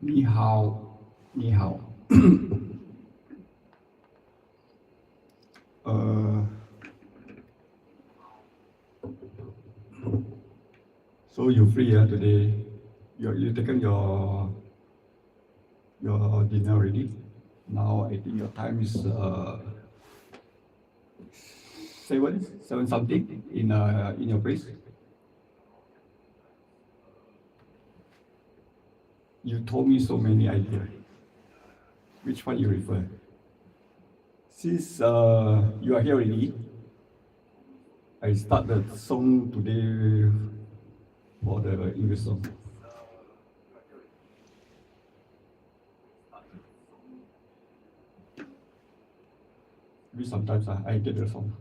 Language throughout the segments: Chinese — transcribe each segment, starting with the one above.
Ni hao, ni hao. So you're free today. You taken your dinner already. Now I think your time is 7 something in your place. You told me so many ideas. Which one you refer? Since you are here already, I start the song today for the English song. Maybe sometimes I get the song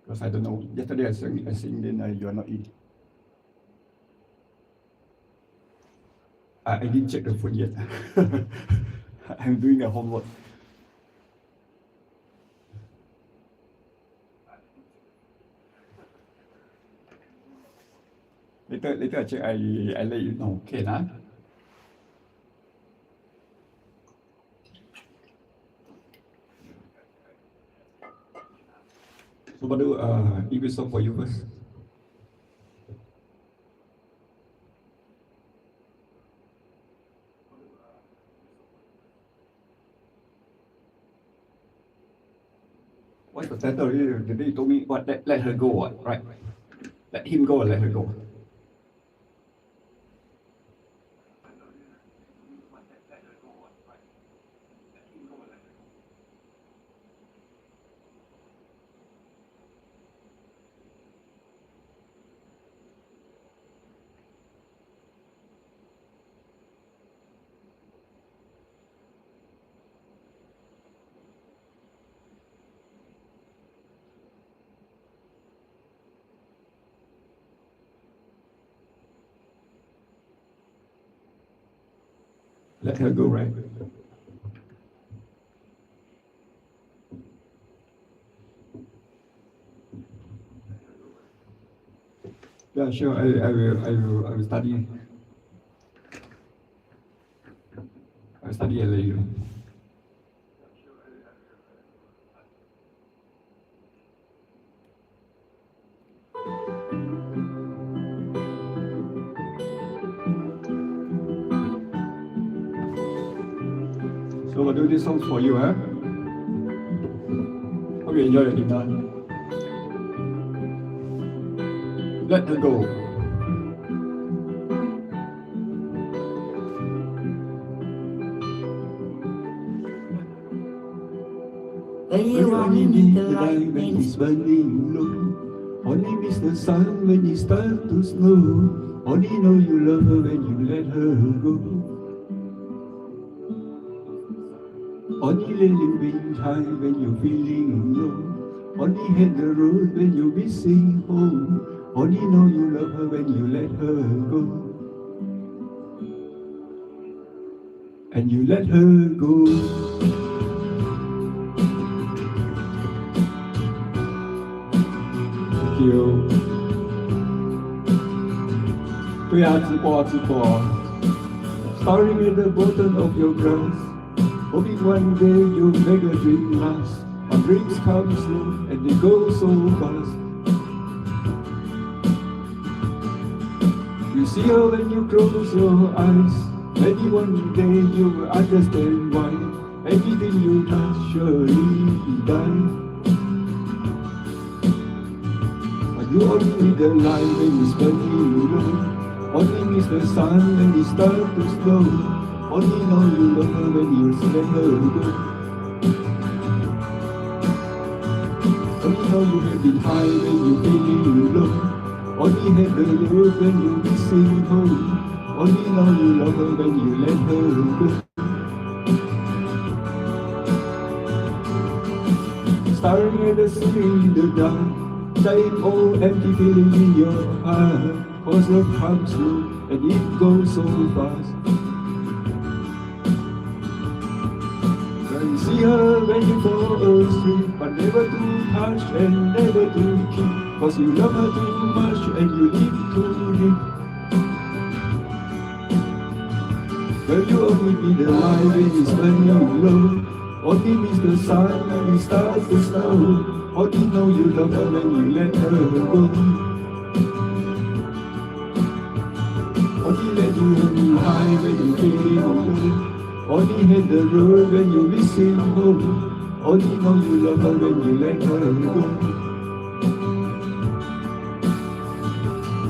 because I don't know. Yesterday I sing then you are not in. I didn't check the phone yet. I'm doing a homework. Later I check. I let you know. Okay, nah? So, what do English song for you first? What's the title? The day you told me what? Let her go, what? Right? Let him go or let her go? Let her go, right? Yeah, sure. I will study. I will study and let you know. So we'll do these songs for you, huh? Hope you enjoy your dinner. Let her go. When you only need the light when it's burning low, only miss the sun when it starts to snow, only know you love her when you let her go. Only laying behind when you're feeling low, only hit the road when you're missing home, only know you love her when you let her go. And you let her go. Thank you. 对啊，直播。Starring at the bottom of your glass, hoping one day you'll make a dream last. Our dreams come slow and they go so fast. You see her when you close your eyes. Maybe one day you will understand why everything you touch surely die. But you only need the light when it's burning low, only miss the sun when it starts to snow, only know you love her when you let her go. Only know you have been high when you're feeling low, only had the road when you're missing home, only know you love her when you let her go. Staring at the ceiling in the dark, same old empty feeling in your heart, cause love comes slow and it goes so fast. You see her when you fall asleep, but never to touch and never to keep, cause you love her too much and you live to live. Girl, you only be the light when it's burning low. Only miss the sun when it starts to snow. Only know you love her when you let her go. Only let you high when you feeling low. Only hit the road when you missing home. Only know you love her when you let her go.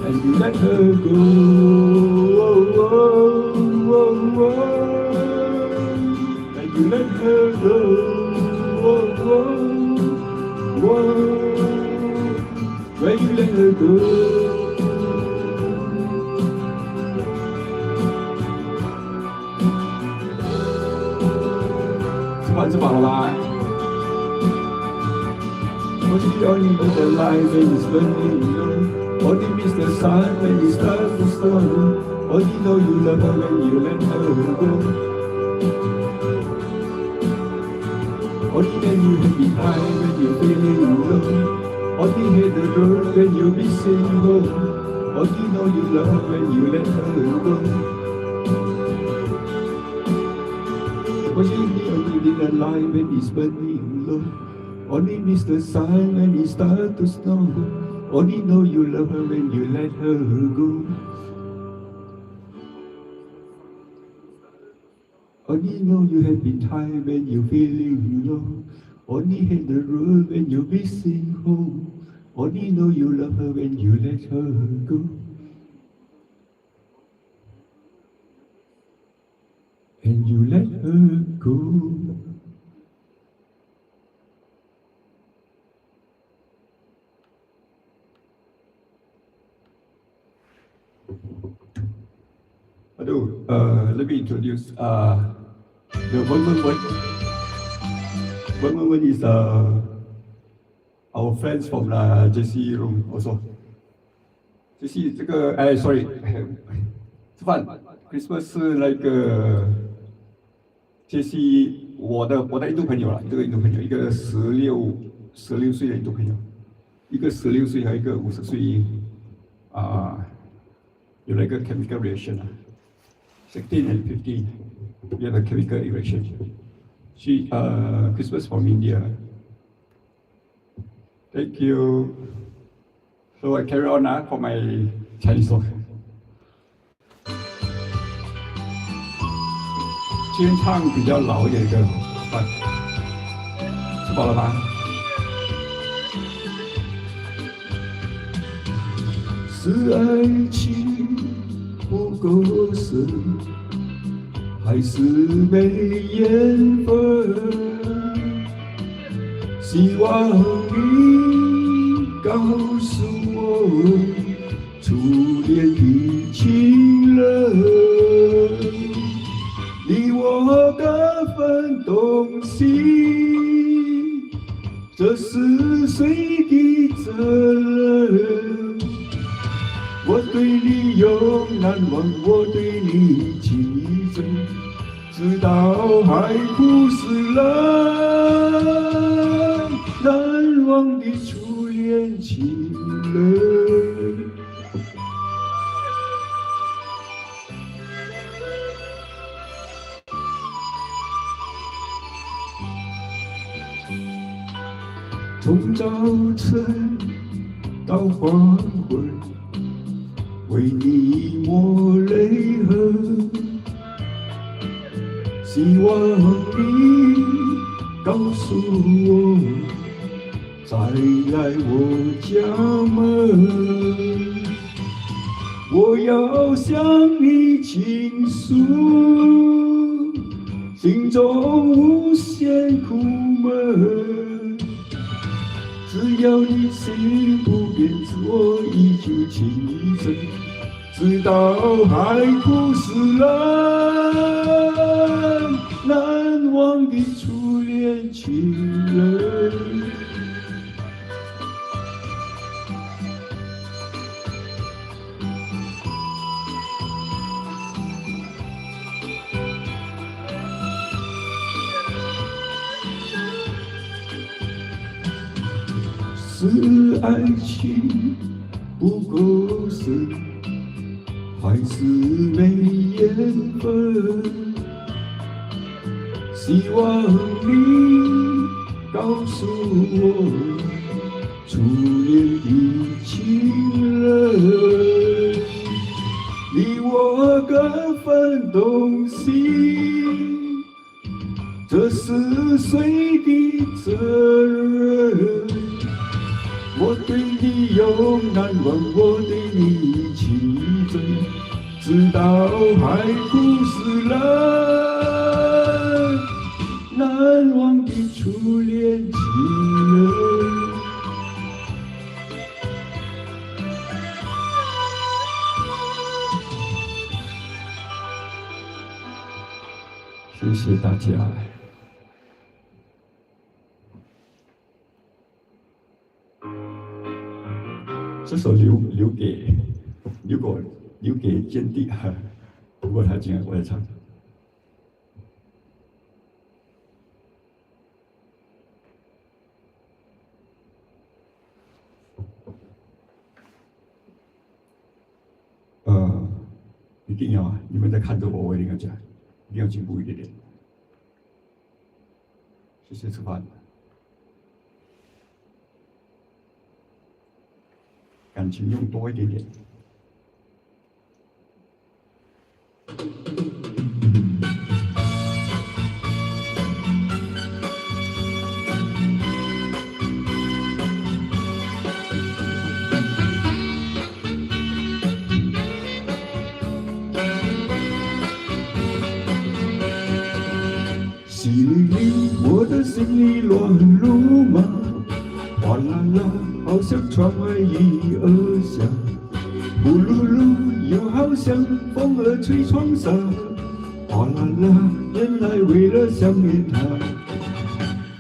And you let her go. Oh, oh, oh, oh. And you let her go. Oh, oh, oh. When you let her go. 吃饱了吗？ Only miss the light when it's burning low. Only miss the sun when it starts to snow. Only know you love her when you let her go. Only let you happy high when you're feeling low. Only hit the road when you're missing home. Only know you love her when you let her go. Only miss the light when it's burning low. Only miss the sun when it starts to snow. Only know you love her when you let her go. Only know you happy time when you're feeling low. Only hit the road when you're missing home. Only know you love her when you let her go. And you let her go. Let me introduce the one moment. One moment is our friends from the JC room also. JC 这个sorry， 吃饭 Christmas 是那个 JC 我的印度朋友啦，这个印度朋友，一个16岁的印度朋友，一个16岁和一个50岁有那个 chemical reaction 啊。16 and 15, we have a chemical reaction. She, Christmas from India. Thank you. So I carry on for my Chinese song. 今天唱比较老一点的歌，吃饱了吗？是爱情不够深，还是没缘分？希望你告诉我，初恋的情人，你我的份东西，这是谁的责任？我对你永难忘，我对你情深，直到海枯石烂，难忘的初恋情人。从早晨到黄昏，为你抹泪痕，希望你告诉我，再来我家门，我要向你倾诉心中无限苦闷，只要你心不变，我依旧情深，直到海枯石烂，难忘的初恋情人。是爱情不够深，还还是没缘分。希望你告诉我，初恋的情人，你我各分东西，这是谁的责任？我对你永难忘，我对你情真，直到海枯石烂，难忘的初恋情人。谢谢大家。这首留给坚定哈，不过他竟然我来唱。一定要啊！你们在看着我，我一定要讲，一定要进步一点点。谢谢吃饭。感情用多一点点。心里，我的心里乱如麻，哗啦啦，好像窗外一儿下，呼噜噜，又好像风儿吹窗纱，哗啦啦，原来为了想念他。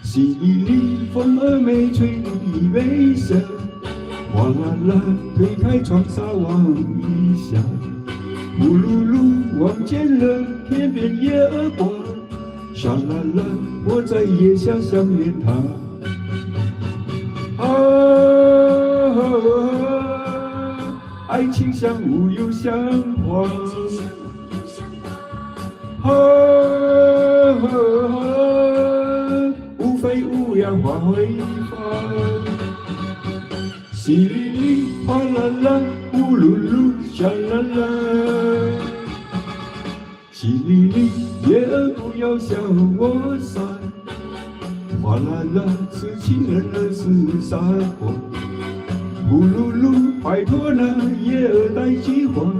细雨里，风儿没吹你微笑，哗啦啦，推开窗纱望一下，呼噜噜，望见了天边叶儿光。沙啦啦，我在夜下想念他。爱情像雾又像花。无非无恙花会发。淅沥沥，哗啦啦，呼噜噜，沙啦啦。淅沥沥，月儿不要向我洒，哗啦啦，是情人儿是傻瓜，呼噜噜，拜托那月儿带句话，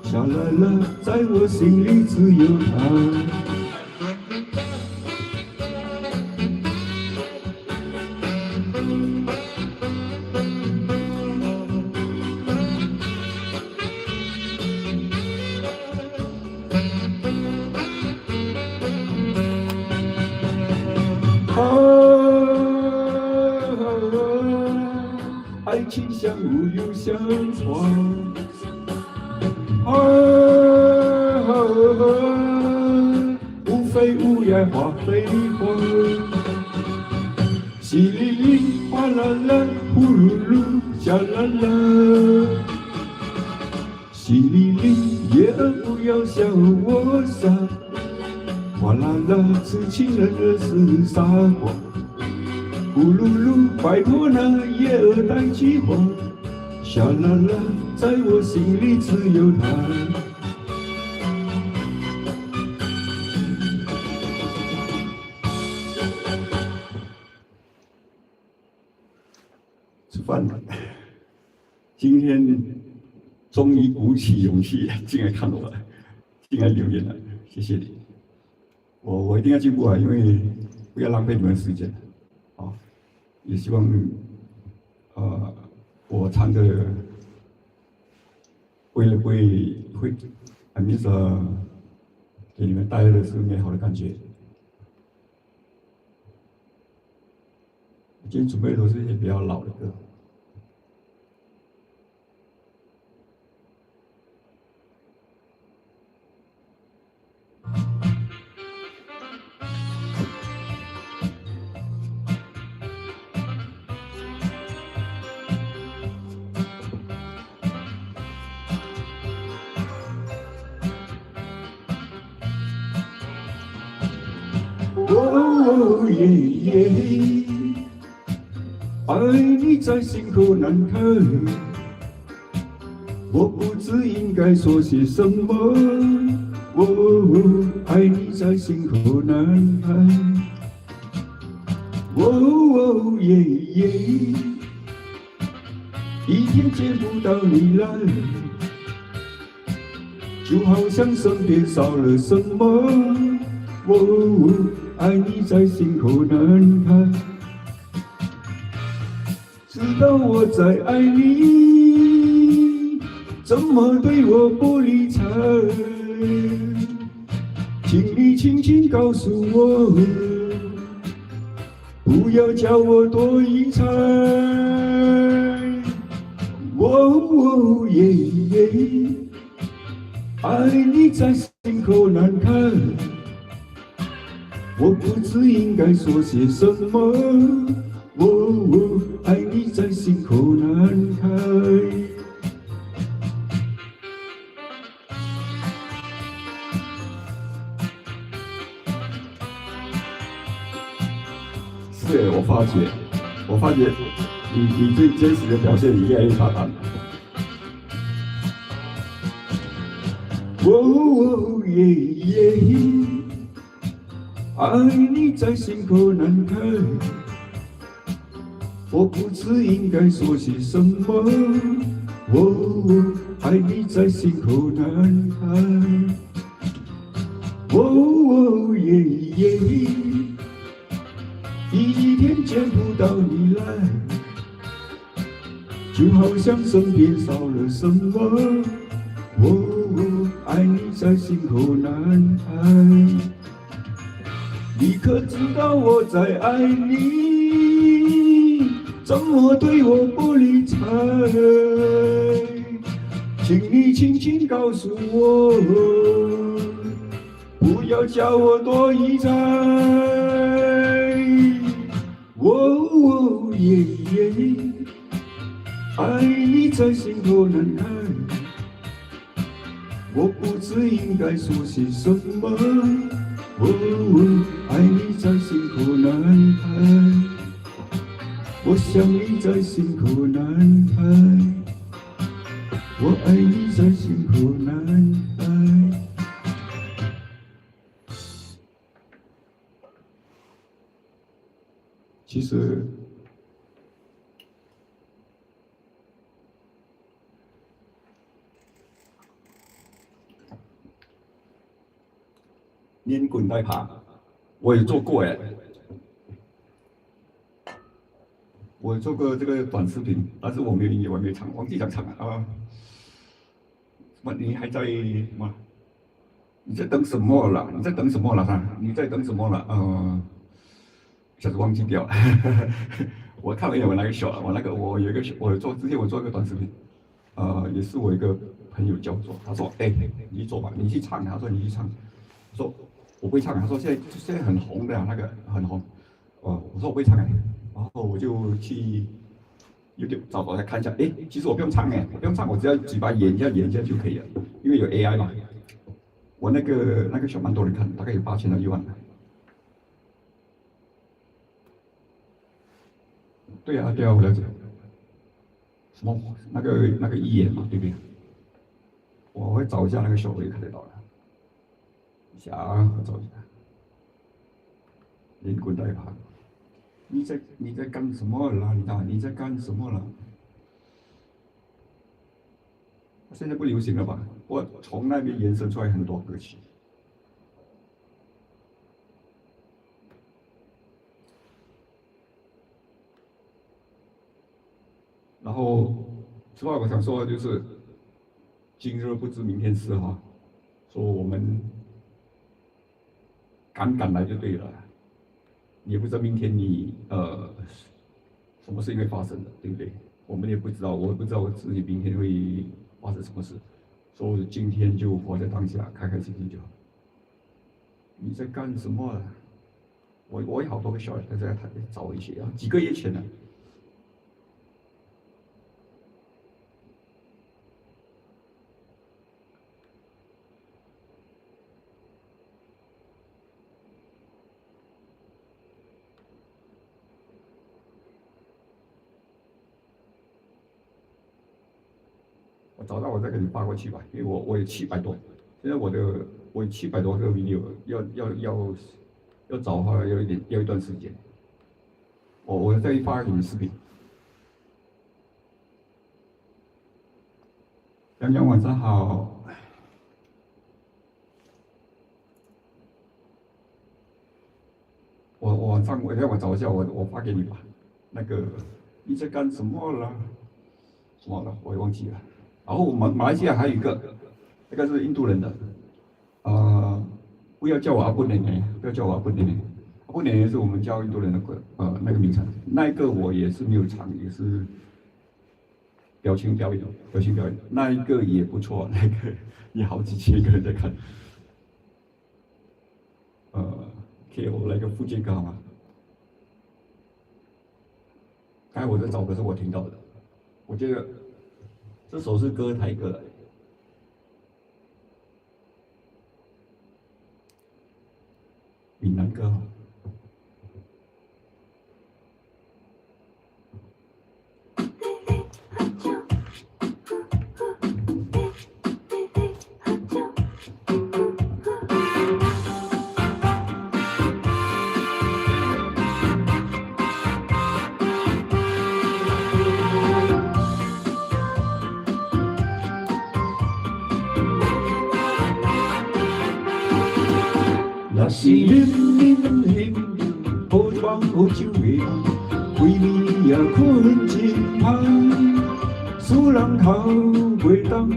沙啦啦，在我心里只有他。爱情像雾又像花，无非无恙花非花。淅沥沥，哗啦啦，呼噜噜，沙啦啦。淅沥沥，月儿不要向我洒，哗啦啦，是情人儿是傻瓜。呼噜噜，拜托那月儿带句话，沙啦啦，在我心里只有他。吃饭了，今天终于鼓起勇气进来看我了，进来留言了，谢谢你。我一定要进步啊，因为不要浪费你们时间。也希望，我唱的会，I mean 给你们带来的是美好的感觉。今天准备的都是一些比较老的歌。哦耶耶，爱你在心口难开，我不知应该说些什么。哦，爱你在心口难开。哦耶耶，一天见不到你来，就好像身边少了什么。哦，爱你在心口难开。知道我在爱你，怎么对我不理睬？请你轻轻告诉我，不要叫我多疑猜。哦耶耶，爱你在心口难开，我不知应该说些什么。哦，爱你在心口难开。是，我发觉你最真实的表现，你越来越大胆。哦耶耶，爱你在心口难开，我不知应该说些什么。哦，爱你在心口难开。哦耶耶，一天见不到你来，就好像身边少了什么。哦，爱你在心口难开。你可知道我在爱你，怎么对我不理睬？请你轻轻告诉我，不要叫我多疑猜。哦耶耶，爱你在心头难开，我不知应该说些什么。哦，爱你在心口难开，我想你在心口难开，我爱你在心口难开。其实，连滚带爬，我也做过哎，我做过这个短视频，但是我没有音乐，我没有唱，忘记讲唱了啊。什么？你还在什么？你在等什么了？你在等什么了？哈，你在等什么了？一下子忘记掉了。我看了一眼我那个小，我有一个我做之前我做一个短视频，也是我一个朋友教做，他说，哎，你去做吧，你去唱，他说你去唱，我说我不会唱，他说现在很红的那个很红，我说我不会唱哎，然后我就去 YouTube 找来看一下，哎，其实我不用唱哎，不用唱，我只要嘴巴演一下就可以了，因为有 AI 嘛。我那个小蛮多人看，大概有8000到1万。对啊，对啊，我了解。什么那个一眼嘛，对不对？我会找一下那个小我也看得到的。一下啊，我找一下。连滚带爬，你在干什么啦？你在干什么啦？现在不流行了吧？我从那边延伸出来很多歌曲。然后，此外我想说的就是，今日不知明天事哈，说我们敢来就对了，你也不知道明天你什么事情会发生的，对不对？我们也不知道，我不知道我自己明天会发生什么事，所以今天就活在当下，开开心心就好。你在干什么啊？我有好多个小孩在找一些啊，几个月前了。我找到我再给你发过去吧，因为我有700多，现在我有700多个 video，要找的话要一段时间。我再发给你视频。杨洋晚上好。我晚上我找一下，我发给你吧。那个你在干什么了？什么了？我也忘记了。然后马来西亚还有一个，那个是印度人的，不要叫我阿布奶奶，不要叫我阿布奶奶。阿布奶奶是我们叫印度人的那个名称，那一个我也是没有唱，也是表情表演，那一个也不错，那个也好几千个人在看。给我来个福建歌好吗？刚才我在找歌是我听到的，我觉得这首是歌台歌来的。闽南歌。那是冷冷冷，好窗好酒的，为你也困真香。使人头袂动，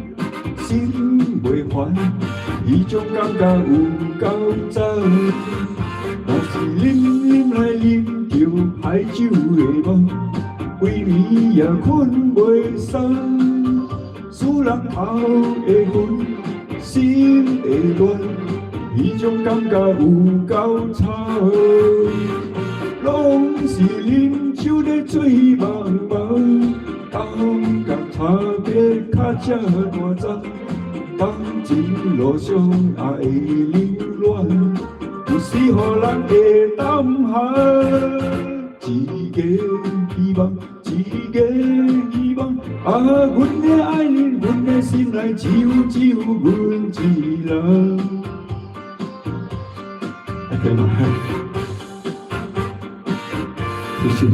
心袂烦，迄种感觉有够赞。若是啉来啉着歹酒的梦，为你也困袂松。使人头会昏，心会乱。迄种感觉有够臭，拢是啉酒咧醉茫茫，感觉差别较这大丛。感情路上也会流乱，有时予人会胆寒。一个希望，一个希望，阮的爱人，阮的心内只有阮一人。可以吗？谢谢你。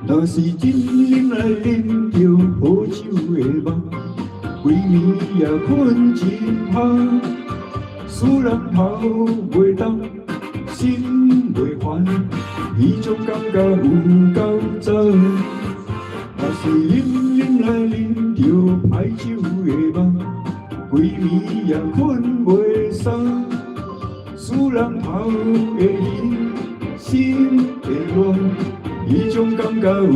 若是真啉来啉着好酒的梦，规暝也困真香，使人头袂动，心袂烦。迄种感觉有够赞，若是啉来啉着歹酒的梦，规暝也困袂松，使人头会晕，心会乱，迄种感觉有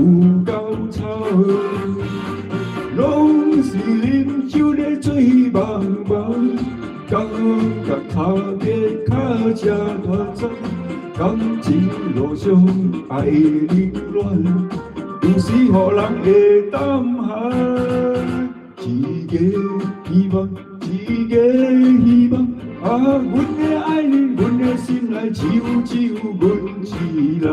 够臭，拢是啉酒咧醉茫茫，感觉差别较这大丛。感情路上爱流乱，有时予人会胆寒。一个希望，一个希望，阮的爱人，阮的心内只有阮一人。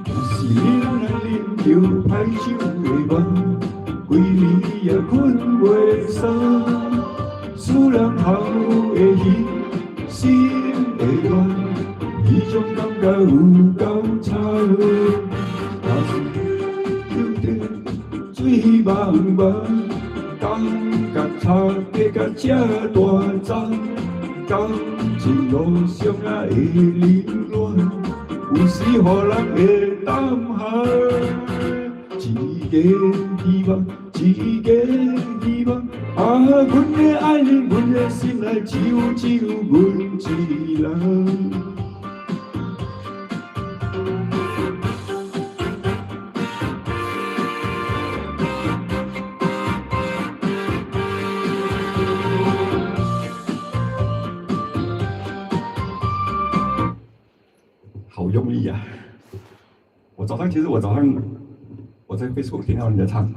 是啉来啉着歹酒的梦，规暝也困袂松，使人头会晕。心会乱，迄种感觉有够臭。若是有着醉茫茫，感觉差别甲这大丛。感情路上也会凌乱，有时予人会胆寒。一个希望，一个希望。阮的爱人，阮的心内只有阮一人。好用力啊！其实我早上我在 Facebook 听到人家唱，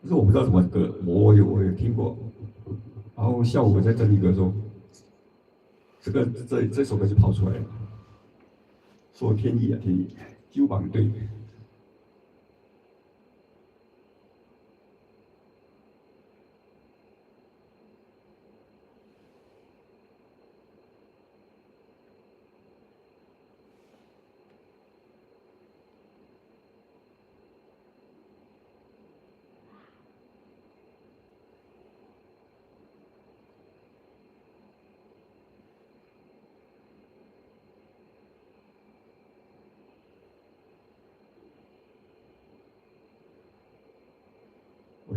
可是我不知道什么歌，我有听过。然后下午我在整理歌的时候，这首歌就跑出来了，说天意啊天意，纠绑对。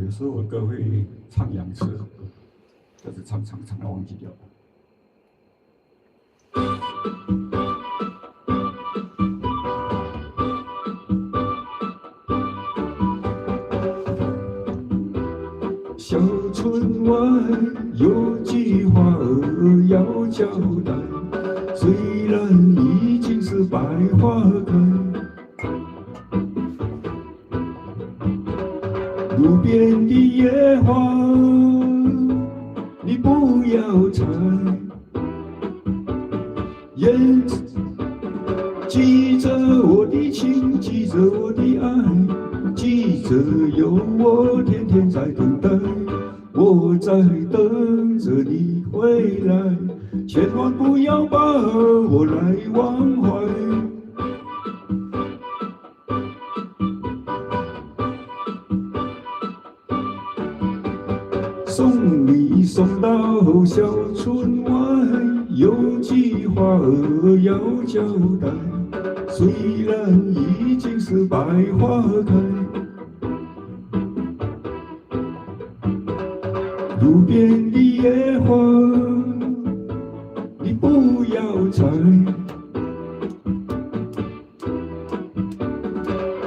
有时候我歌会唱2次，但是唱到忘记掉了。小村外有句话儿要交代，虽然已经是百花开。路边的野花，你不要采。燕子记着我的情，记着我的爱，记着有我天天在等待。我在等着你回来，千万不要把我来忘怀。送你送到小村外，有句话儿要交代。虽然已经是百花开，路边的野花你不要采。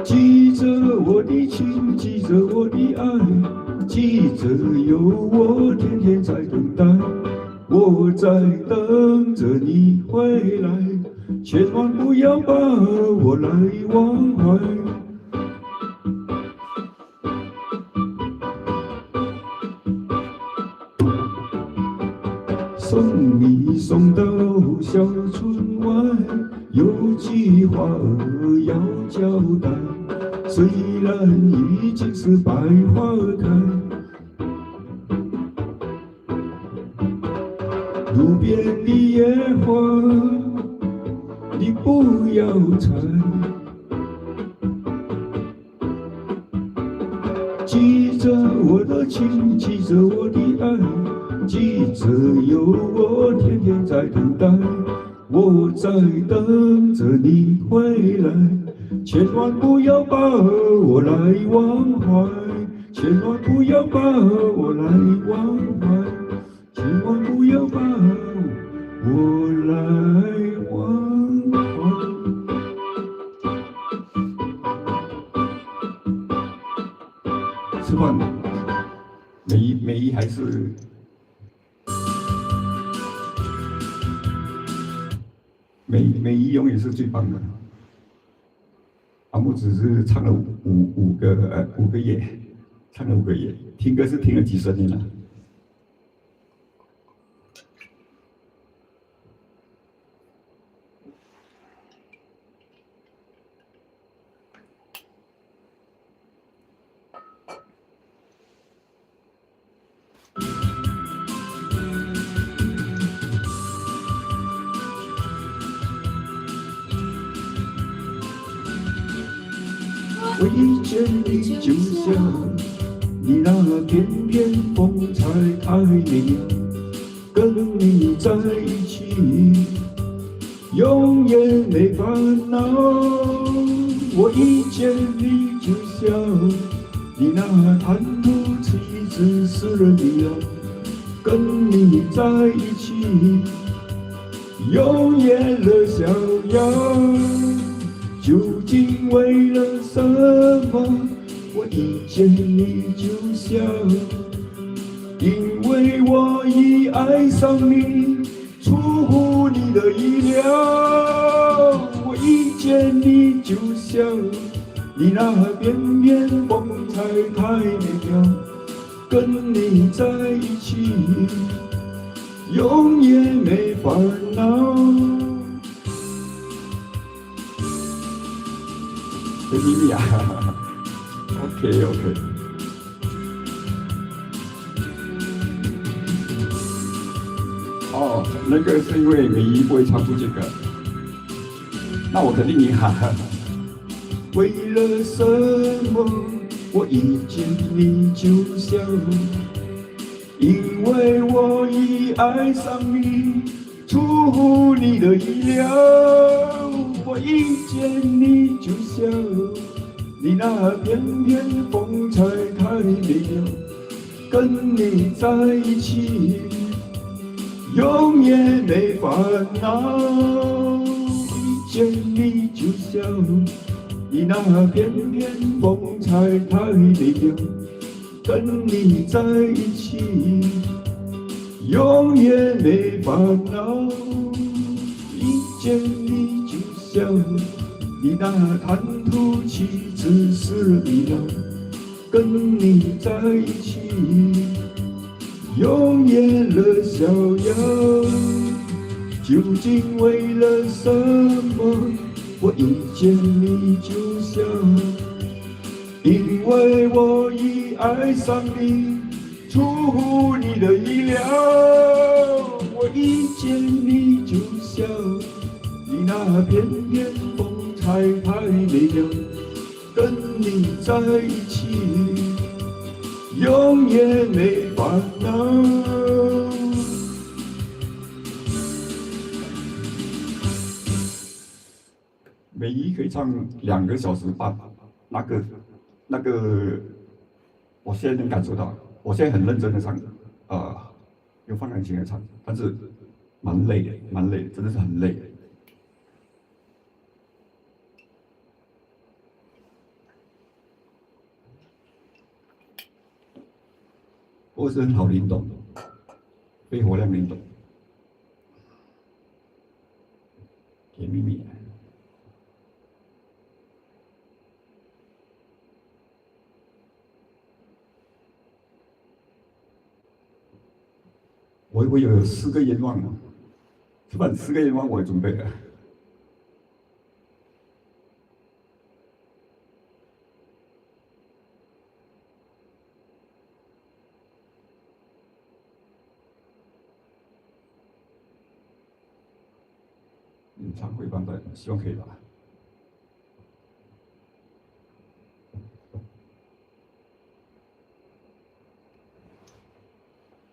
记着我的情，记着我的爱，记着有我天天在等待。我在等着你回来，千万不要把我来忘怀。送你送到小村外，有句话儿要交代。虽然已经是百花开，路边的野花你不要采。记着我的情，记着我的爱，记着有我天天在等待。我在等着你回来，千万不要把我来忘怀，千万不要把我来忘怀，千万不要把我来忘怀。吃饭，美一还是美一永远是最棒的。阿木只是唱了五个月，唱了5个月，听歌是听了几十年了。我一见你就像你那片片风采太美，跟你在一起永远没烦恼。我一见你就像你那谈吐气质使人迷恋，跟你在一起永远乐逍遥。究竟为了什么？我一见你就笑，因为我已爱上你，出乎你的意料。我一见你就笑，你那片片风采太美妙，跟你在一起，永远没烦恼。甜蜜蜜啊，OK OK。哦，那个是因为美仪不会唱出这个，那我肯定你喊。为了什么我遇见你就笑？因为我已爱上你，出乎你的意料。我遇见你就笑，你那片片风采太美妙，跟你在一起，永远没烦恼。遇见你就笑。你那片片风采太美妙，跟你在一起，永远没烦恼。遇见你就笑，你那谈吐气质是美妙，跟你在一起，永远乐逍遥。究竟为了什么？我遇见你就笑，因为我已爱上你，出乎你的意料。我遇见你就笑，你那片片风采太美妙，跟你在一起，永远没烦恼。美仪可以唱2个小时半，那个，我现在能感受到，我现在很认真的唱，用放感情来唱，但是蛮累的，真的是很累。不过是很好灵动，肺活量灵动，甜蜜蜜。我有4个愿望，是吧？4个愿望我也准备了。演唱会版本，希望可以吧。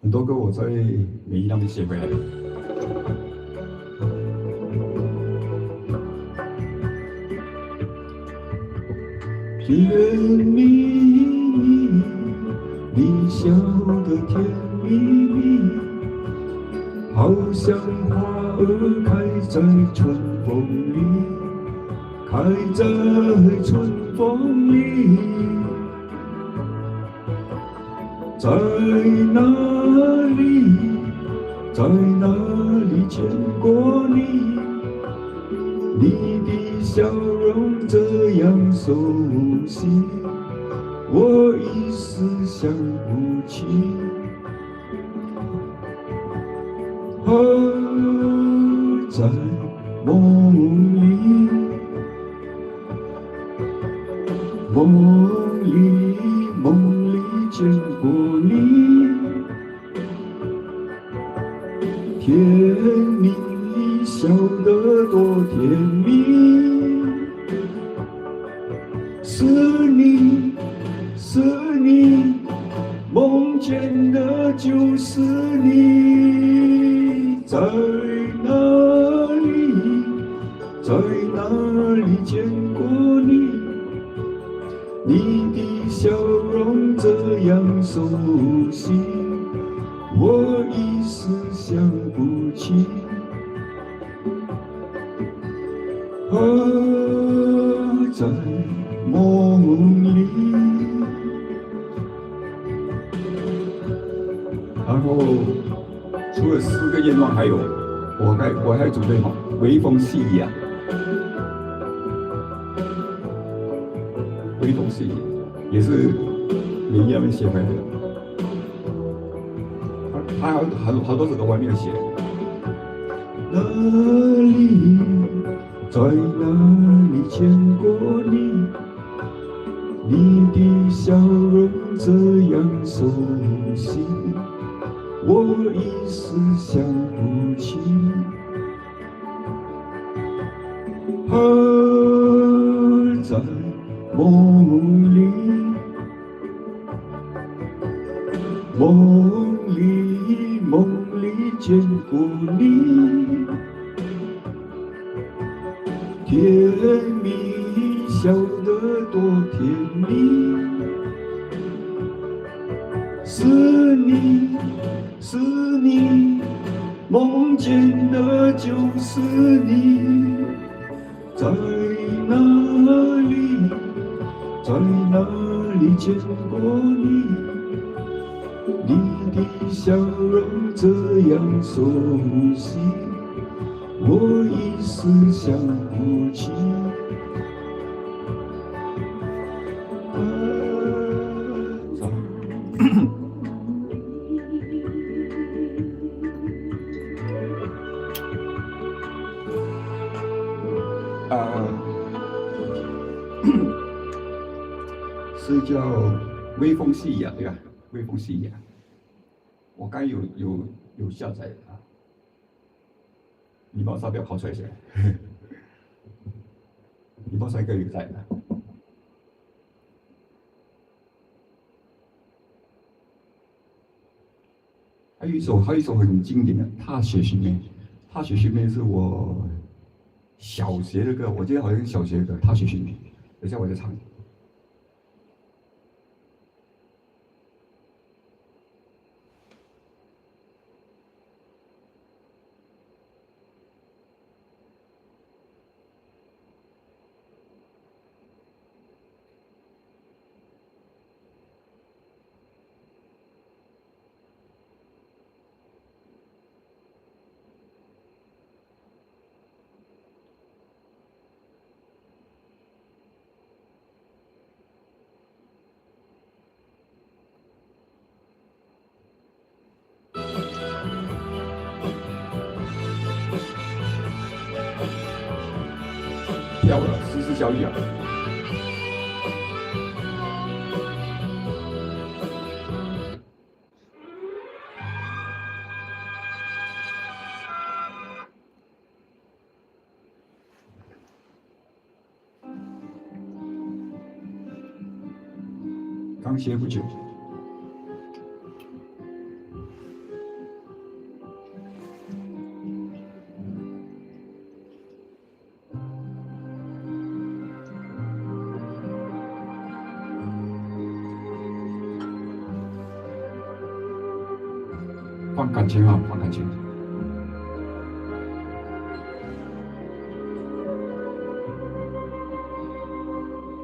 很多歌我在美仪那边写回来的。甜蜜蜜，你笑得甜蜜蜜，好像花儿开在春风里，开在春风里。在哪里，在哪里见过你？你的笑容这样熟悉，我一时想不起。在梦里，梦里见过你，甜蜜笑得多甜蜜，是你，梦见的就是你，在哪里见过你？你的笑容这样熟悉，我一时想不起。在梦里。然后除了4个愿望，还有我还准备好微风细雨啊。微风细雨也是缅甸人写回来的。他好多首歌我还没有写。哪里，在哪里见过你？你的笑容这样熟悉，我一时想不起。而在梦里，梦里见过你，甜蜜笑得多甜蜜，是你，梦见的就是你，在哪里，在哪里见过你？你的笑容这样熟悉，我一时想不起。是叫微风细雨对吧？微风细雨，我刚有下载啊，你帮我稍微跑出来一下，你帮我稍微有载的。还有一首很经典的《踏雪寻梅》，《踏雪寻梅》是我小学的歌，我记得好像是小学的歌，《踏雪寻梅》。等一下我再唱。飘了，丝丝小雨啊。刚写不久。放感情啊，放感情。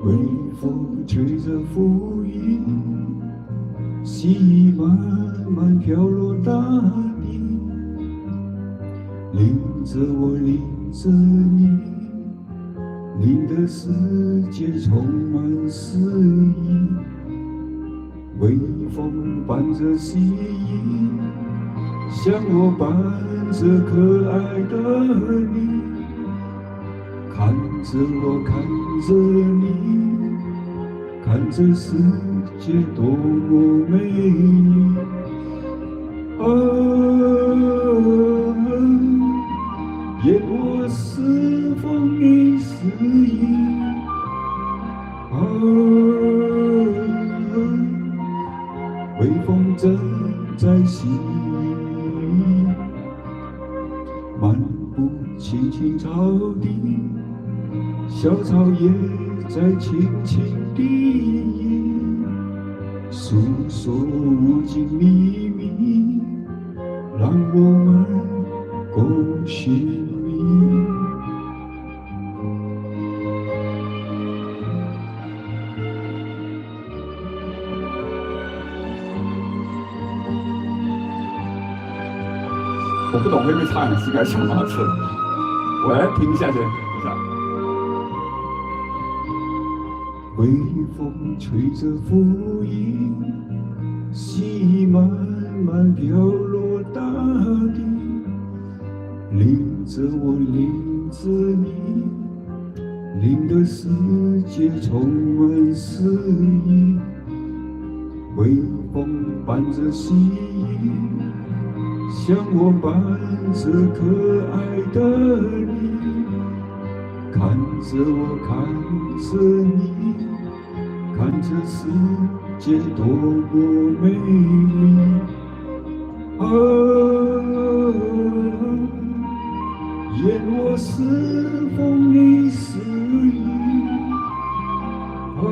微风吹着浮云，细雨慢慢飘落大地，淋着我，淋着你，淋的世界充满诗意。微风伴着细雨，像我伴着可爱的你，看着我，看着你，看着世界多么美丽。愿我是风亦是雨。微风正在细雨，漫步青青草地，小草也在轻轻低吟，诉说无尽秘密，让我们共寻觅。我不懂会不会唱，是该小马车。我来听一下先，等一下。微风吹着浮云，细慢慢飘落大地，淋着我，淋着你，淋得世界充满诗意。微风伴着细雨，像我伴着可爱的你。看着我，看着你，看着世界多么美丽。啊，愿我是风里是雨。啊，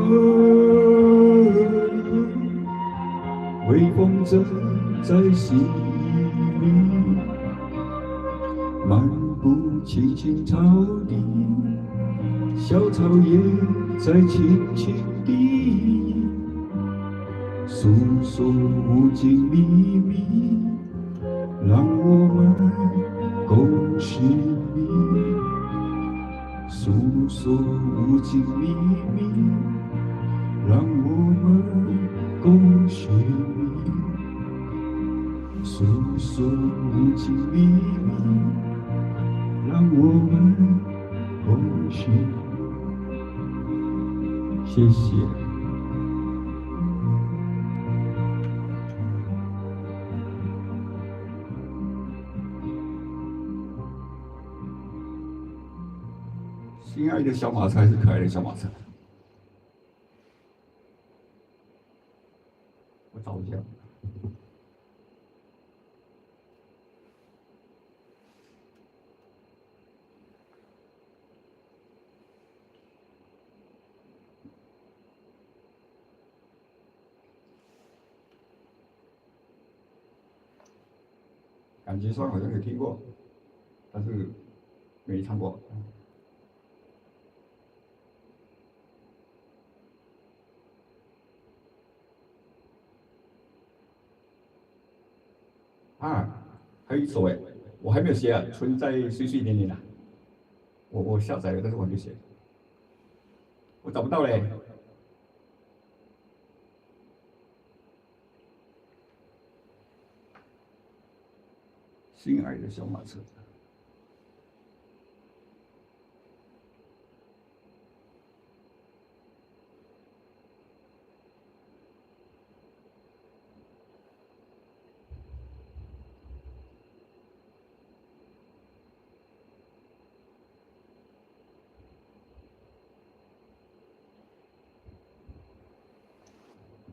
微风正在细雨里漫步青青草地，小草也在轻轻地诉说无尽秘密，让我们共寻觅。诉说无尽秘密，让我们共寻觅。诉说无尽秘密，让我们共寻觅。谢谢。心爱的小马车还是可爱的小马车？我找一下。感觉上好像有听过，但是没唱过。啊，还有一首哎，我还没有写啊，存在岁岁年年啊。我下载了，但是我没有写，我找不到嘞。心爱的小马车。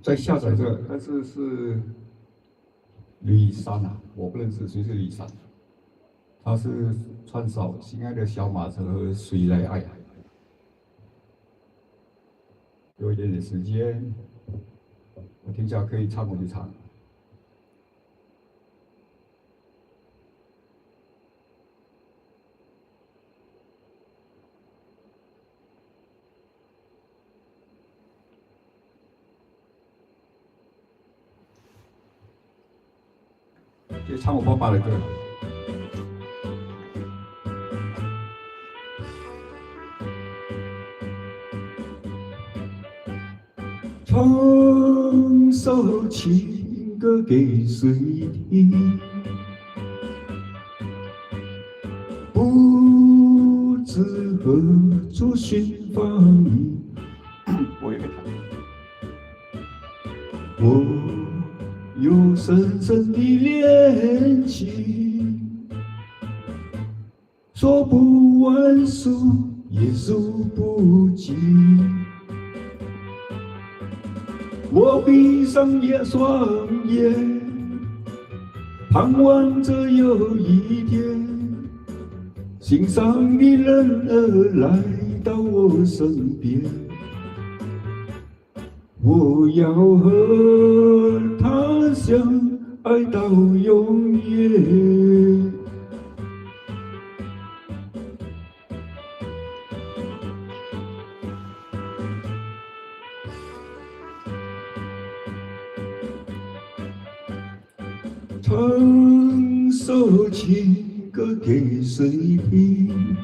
在下载这个，但是是吕珊啊，我不认识谁是吕珊，他是串烧《心爱的小马车》和《谁来爱》啊。给我一点点时间，我听下可以唱我就唱。就唱我爸爸的歌。唱首情歌给谁听？不知何处寻芳影。我也没弹。我有深深的恋情，说不完数也数不尽。我闭上双眼，盼望着有一天，心上的人儿来到我身边。我要和他相爱到永远。唱首情歌给谁听？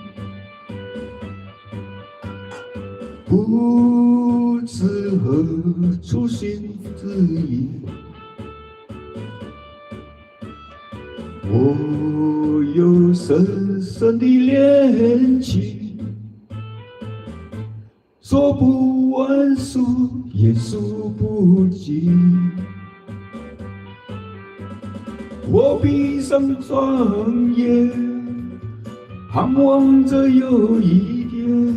不知何处寻知音。我有深深的恋情，说不完数也数不尽。我闭上双眼，盼望着有一天，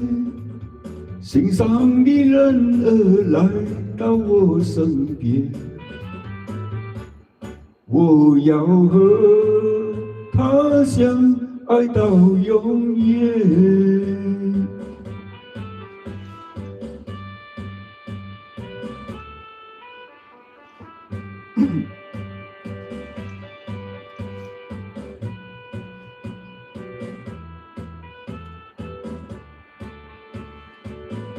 心上的人儿来到我身边。我要和他相爱到永远。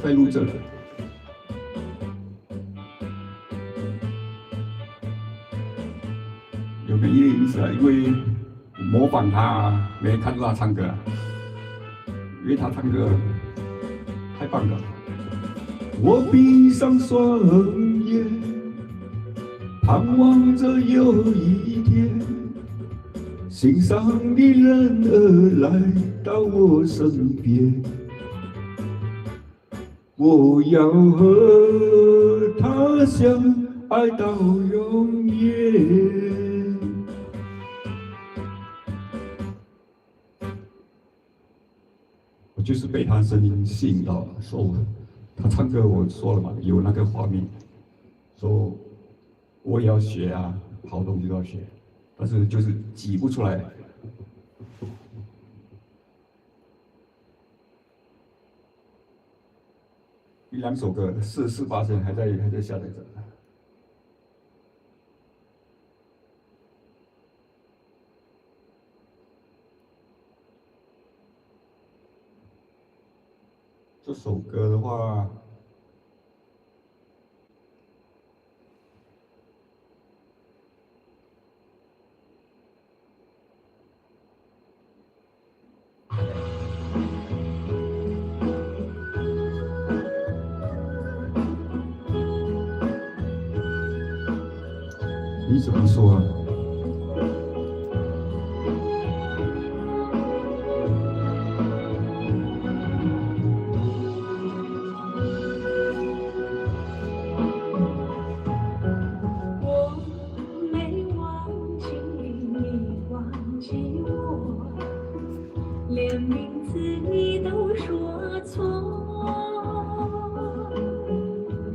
在录这了。有个意思啊，因为模仿他，没人看到他唱歌啊，因为他唱歌太棒了。我闭上双眼，盼望着有一天，心上的人儿来到我身边。我要和他相爱到永远。我就是被他声音吸引到了，说他唱歌，我说了嘛，有那个画面，说我也要学啊，好多东西都要学，但是就是挤不出来。一两首歌4%还在下载着。这首歌的话，你怎么说啊？连名字你都说错，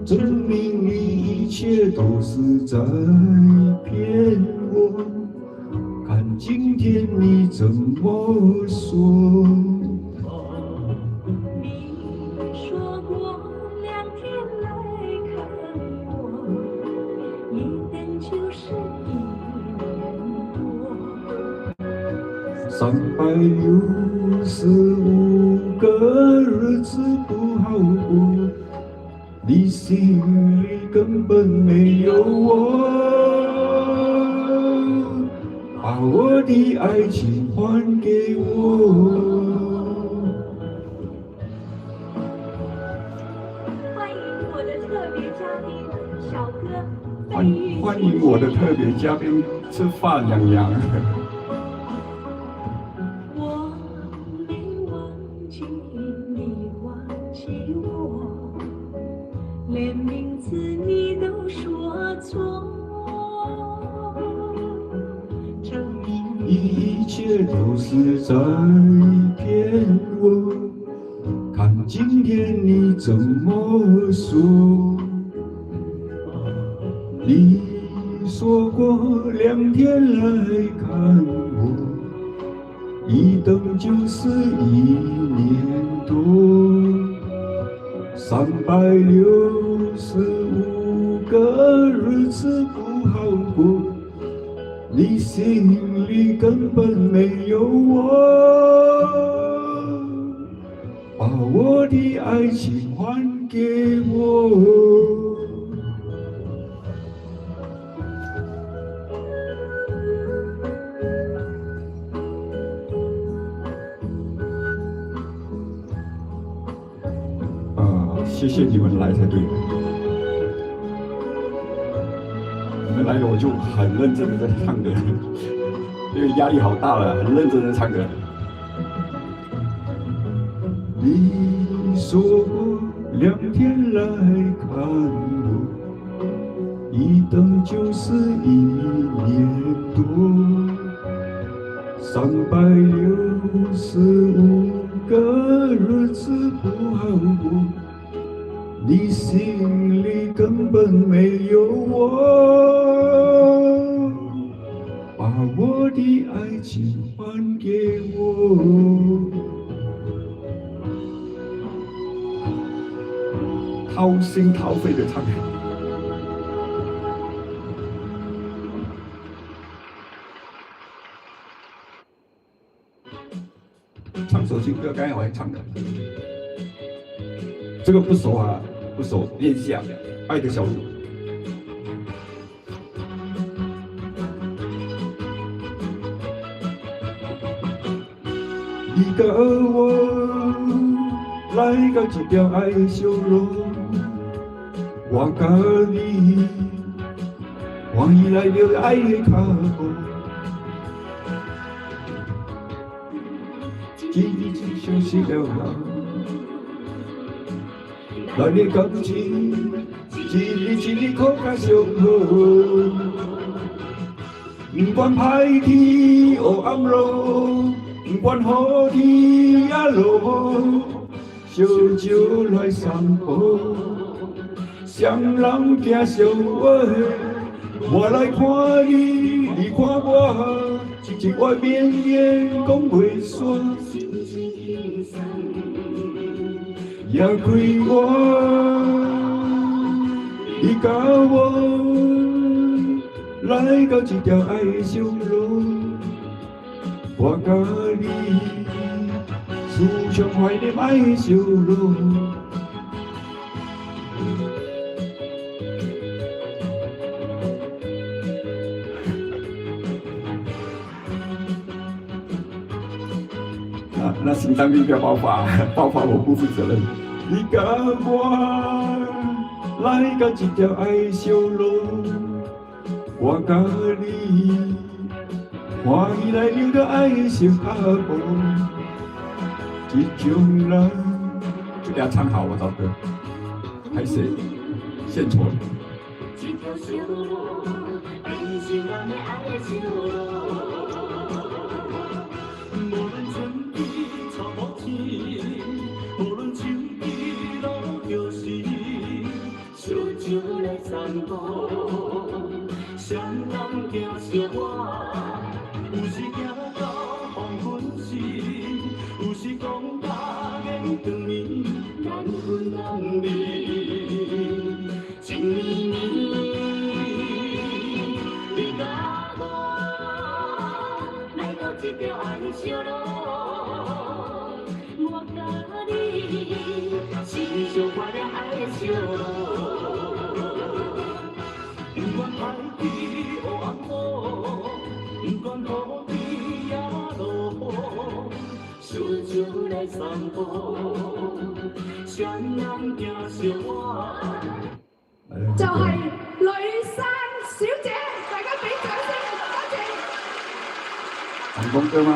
证明你一切都是在骗我。看今天你怎么说？你说过2天来看我，一等就是1年多。365个日子不好过，你心里根本没有我。把我的爱情还给我。欢迎我的特别嘉宾小哥欢迎我的特别嘉宾吃饭洋洋。我没忘记你忘记我，连名字你都说错，证明一切都是在骗我。看今天你怎么说？你说过2天来看我，一等就是1年多。365个日子不好过，你心里根本没有我。把我的爱情还给我。谢谢谢你们来才对。你们来了，我就很认真的在唱歌，因为压力好大了，很认真的唱歌。你说过2天来看我，一等就是1年多，365个日子不好过，你心里根本没有我，把我的爱情还给我。掏心掏肺的唱。唱首情歌，刚才我还唱的，这个不熟啊，不熟，练一下，爱的小路。你教我来到这条爱的小路，我甲你欢喜来到爱的脚步，一日相识了后，咱的感情一日一日靠甲上好，不管歹天黑暗路。不管好天也落，小酒来散步，双人行相偎。我来看你，你看我，一话绵绵讲袂煞，也亏我，你教我来到这条爱的小路。我甲你思想怀念爱的小路，那心脏病不要爆发，爆发我不负责任。你甲我来到这条爱的小路，我甲你。欢喜来流着爱的小脚步，这种人就给他唱好，我找歌，还是献错了。这条小路，变成咱的爱的小路。无论春天草木青，无论秋天路就是小酒来散步，双人行相偎。有时行到黄昏时，有时讲甲眼长暝，难分难离。一年年，你甲我来到这条爱的小路，我甲你时常怀念爱的小路。不管歹天黑暗路。不管好天也落，小酒来散步，双人行相偎。就係呂珊小姐，大家俾掌聲，多謝。成功歌嗎？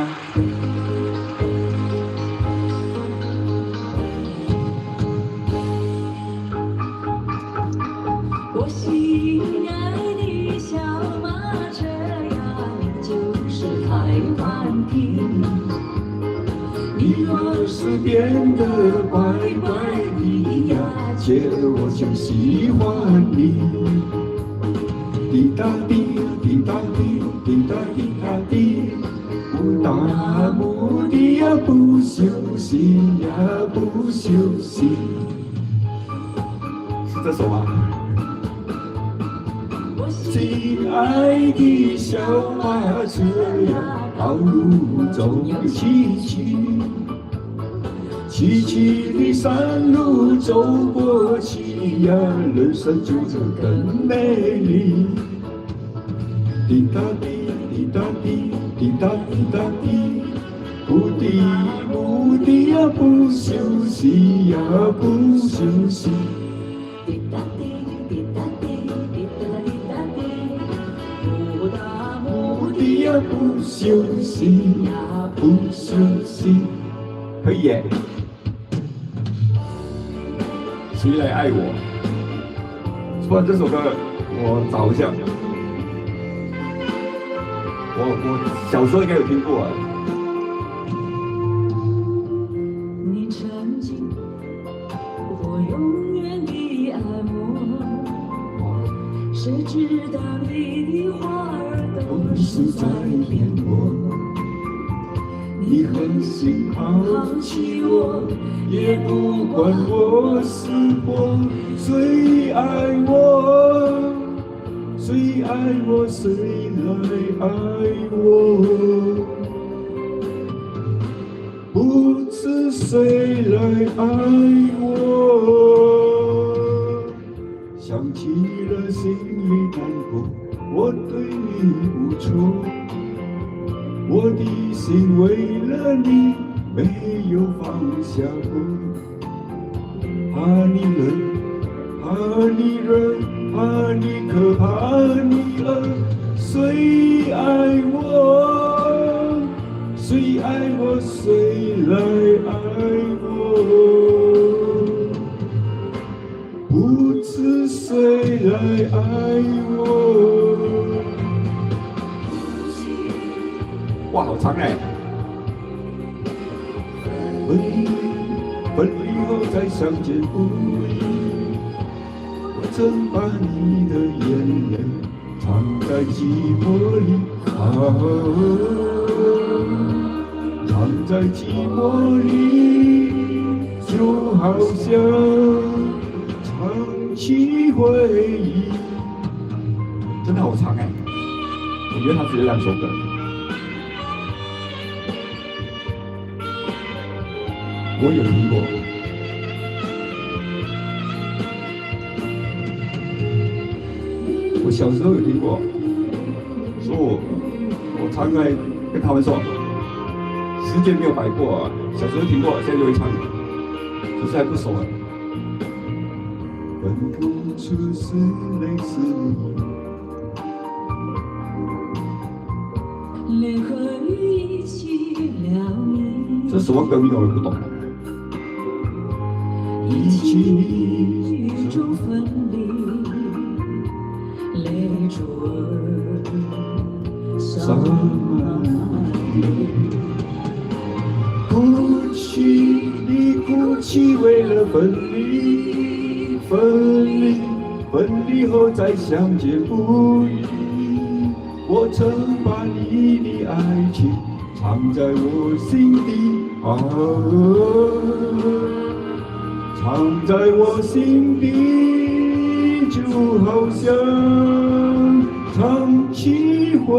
我心爱的小马车呀，就是太欢听。你若是变得乖乖的呀，姐我就喜欢你。滴答滴，滴答滴，滴答滴答滴，不打目的呀不休息呀不休息。是这首吗？亲爱的小马车呀，道路总有崎岖，崎岖的山路走过去呀，人生就更美丽。滴答滴，滴答滴，滴答滴答滴，不的不的呀，不休息呀，不休息。滴答滴，滴答滴，滴答滴答滴，不达目的呀，不休息呀，不休息。可以耶。谁来爱我？不然这首歌我找一下，我小时候应该有听过啊。你曾经，我永远的爱我，谁知道你的花儿都是在骗我。你狠心抛弃我，也不管我死活。谁爱我？谁爱我？谁来爱我？不知谁来爱我。想起了心里难过，我对你无错。我的心为了你没有放下过，怕你冷，怕你热，怕你渴，怕你饿。谁爱我？谁爱我？谁来爱我？不知谁来爱我。哇，好长哎！分离后再相见不易，我曾把你的眼泪藏在寂寞里，藏在寂寞里，就好像唱起回忆。真的好长哎！我觉得他只有2首歌。我有听过，我小时候有听过，所以我常在跟他们说，时间没有白过啊。小时候听过，现在就会唱，只是还不熟啊。分不出是泪是泪，连和雨一起了你。这什么歌名我也不懂。一起雨中分离，泪珠儿洒满地。哭泣，你哭泣为了分离，分离后再相见不易。我曾把你的爱情藏在我心底，藏在我心底，就好像唱起回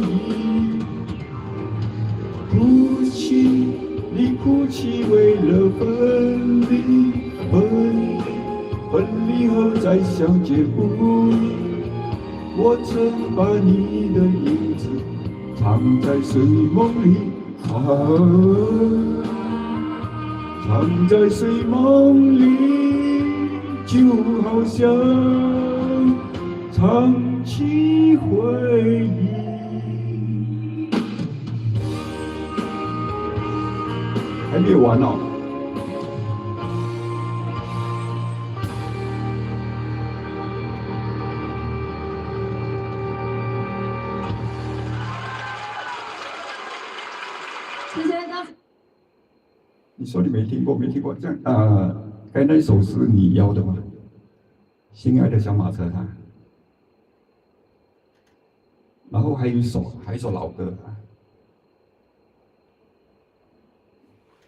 忆。哭泣，你哭泣为了分离，分离后再相见不易。我曾把你的影子藏在睡梦里，藏在睡梦里，就好像唱起回忆。还没有完哦。谢谢大家。你说你没听过，没听过这样刚才那首是你要的吗？心爱的小马车它。然后还有一首老歌啊。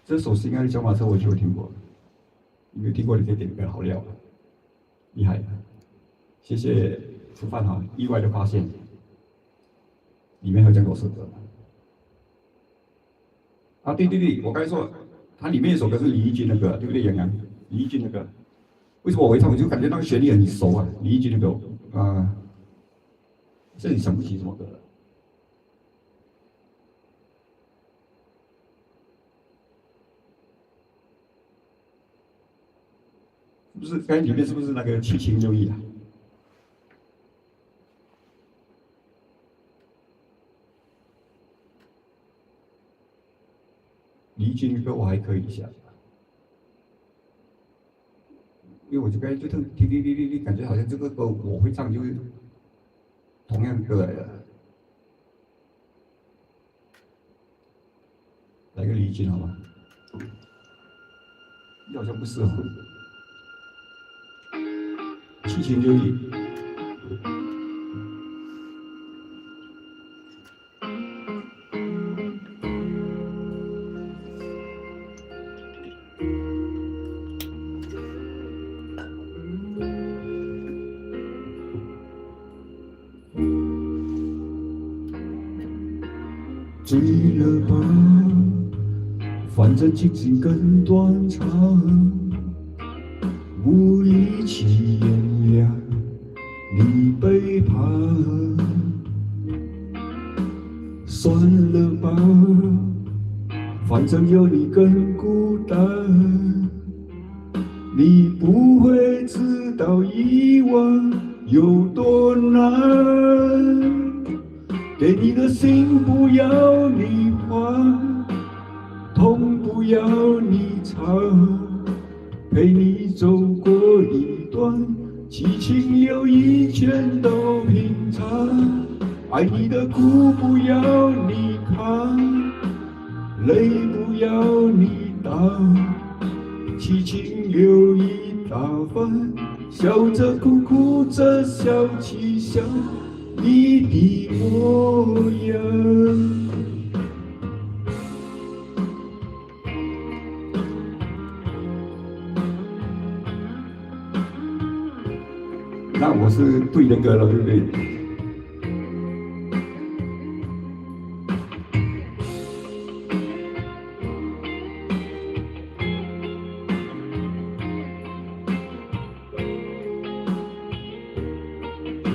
这首《心爱的小马车》我就有听过，你没有听过你可以点歌，好料，厉害！谢谢吃饭哈，意外的发现，里面还有这样多首歌。啊，对对对，我刚才说，它里面有首歌是李翊君那个，对不对？杨洋，李翊君那个，为什么我会唱？我就感觉那个旋律很熟啊，李翊君那个这里想不起什么歌了。是不是？刚才里面是不是那个七情六欲啊？离经的歌我还可以一下，因为我就刚才就听，感觉好像这个歌我会唱，就是同样的歌来的。来个离经好吗？你好像不适合。七情六欲。醉了吧，反正情情更短长，无力去原谅你背叛。算了吧，反正有你更孤单，你不会知道遗忘有多难。给你的心不要你还，痛不要你尝，陪你走过一段七情六欲全都平常。爱你的苦不要你扛，泪不要你挡，七情六欲打翻，笑着哭，哭着笑，起想你的模样。那我是对的歌了，对不对？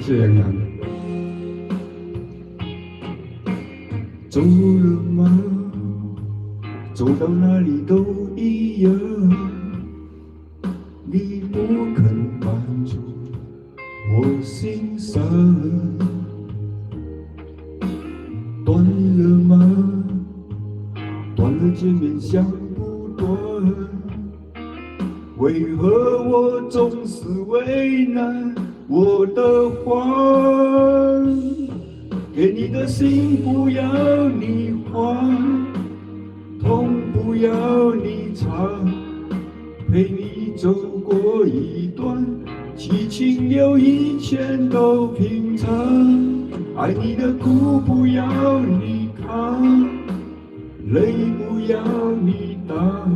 谢谢杨洋。走了吗？走到哪里都一样，你不肯满足我心伤。断了吗？断了见面想不断，为何我总是为难我的谎？给你的心不要你还，痛不要你尝，陪你走过一段七情六欲全都平常。爱你的苦不要你扛，泪不要你挡，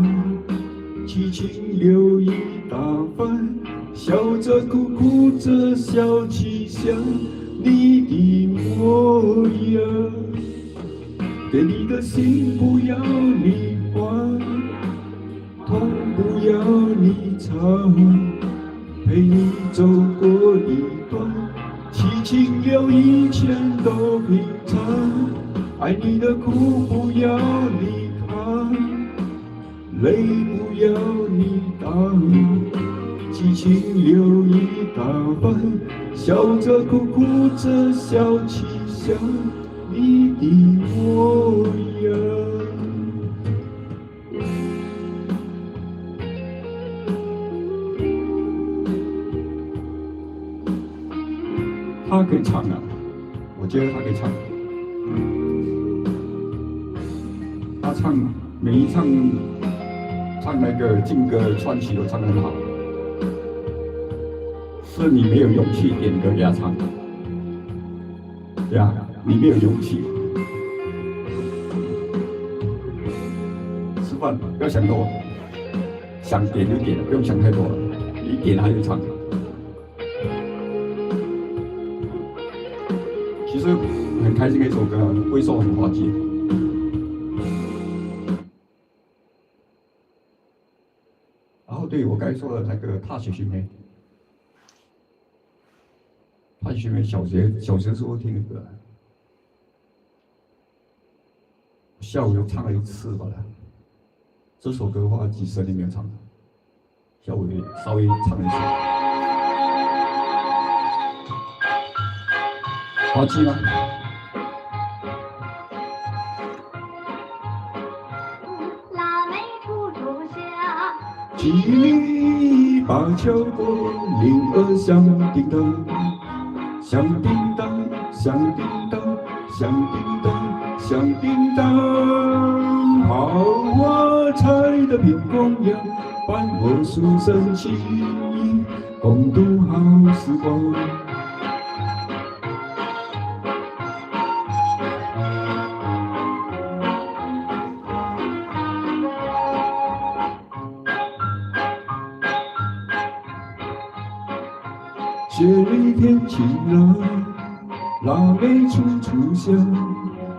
七情六欲打翻，笑着哭，哭着笑，起想你的模样。给你的心不要你还，痛不要你尝，陪你走过一段七情六欲全都平常。爱你的苦不要你扛，泪不要你挡，七情六欲打翻，笑着哭，哭着笑，起想你的模样。他可以唱啊，我觉得他可以唱。他唱每一唱那个劲歌串起都唱得很好，是你没有勇气点歌给他唱，对啊，你没有勇气。吃饭不要想多，想点就点，不用想太多了，你点他就唱。其实很开心的一首歌，不会说很滑稽。然后对我刚才说的那个踏雪寻梅，踏雪寻梅小学时候听的歌，下午又唱了一次吧。这首歌的话，几十年没有唱了，跳舞稍微唱一下。滑稽吗？腊梅处处香，七里八桥过，铃儿响叮当，响叮当，响叮当，响叮当，响叮当。好花采的苹果样，伴我书生情谊，共度好时光。雪里天晴朗，腊梅处处香。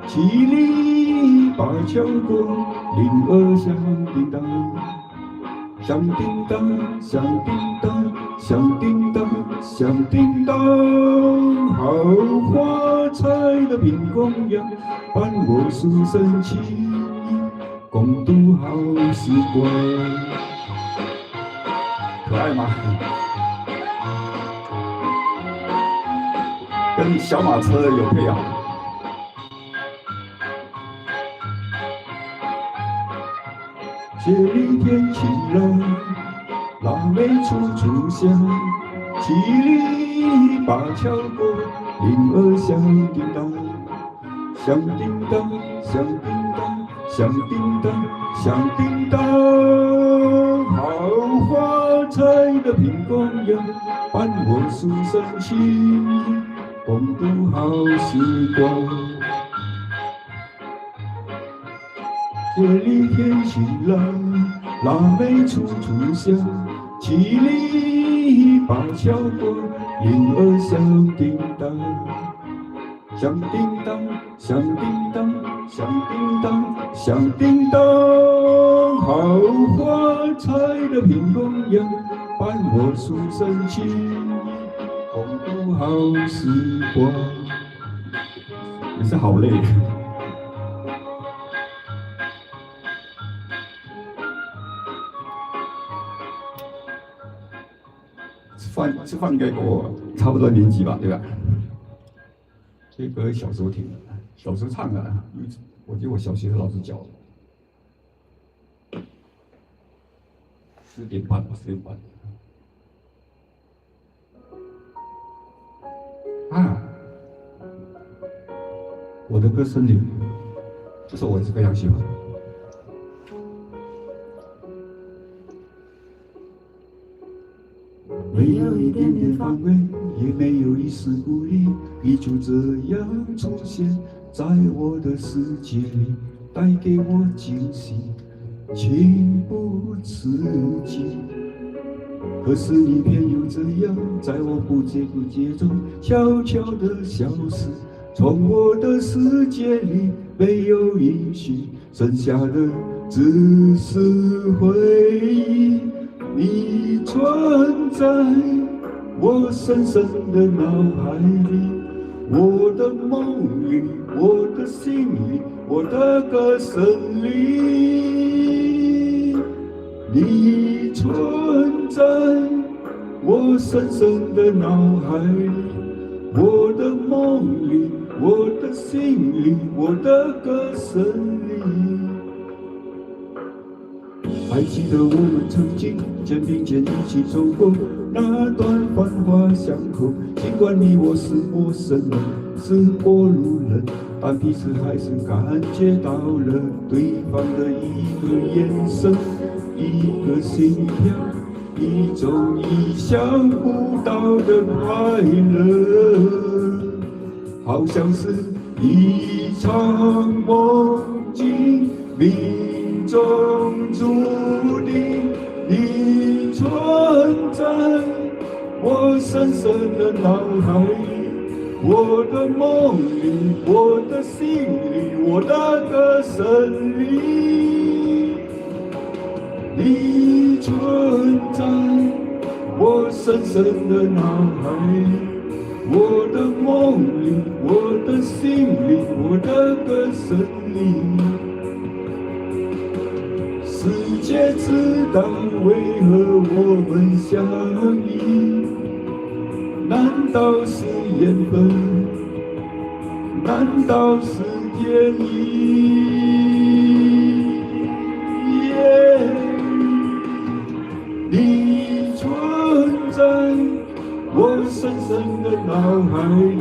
七里八桥过，铃儿响叮当，响叮当，响叮当，响叮当，响叮当。好花采的苹果样，伴我书生情谊，共度好时光。可爱吗？跟小马车有配啊。雪里天晴朗，腊梅处处香。七里八桥过，铃儿响叮当，响叮当，响叮当，响叮当，响叮当。好花采的苹果样，伴我书生情谊，共度好时光。雪里天晴朗，腊梅处处香。七里八桥过，铃儿响叮当，响叮当，响叮当，响叮当，响叮当。好花采的苹果样，伴我书生情谊，共度好时光。也是好累。吃饭应该跟我差不多年纪吧，对吧？这歌小时候听的，小时候唱的，我记得我小学的老师教的。10点半吧，10点半。啊，我的歌声里，这首我也是非常喜欢。没有一点点防卫，也没有一丝顾虑，你就这样出现在我的世界里，带给我惊喜，情不自禁。可是你偏又这样，在我不知不觉中悄悄地消失，从我的世界里没有音讯，剩下的只是回忆。你存在我深深的脑海里，我的梦里，我的心里，我的歌声里。你存在我深深的脑海里，我的梦里，我的心里，我的歌声里。还记得我们曾经肩并肩一起走过那段繁华巷口，尽管你我是陌生人，是过路人，但彼此还是感觉到了对方的一个眼神，一个心跳，一种意想不到的快乐，好像是一场梦境，命中注定。你存在我深深的脑海里，我的梦里，我的心里，我的歌声里。你存在我深深的脑海里，我的梦里，我的心里，我的歌声里。时皆知道为何我们相遇？难道是缘分？难道是天意？你存在我深深的脑海里，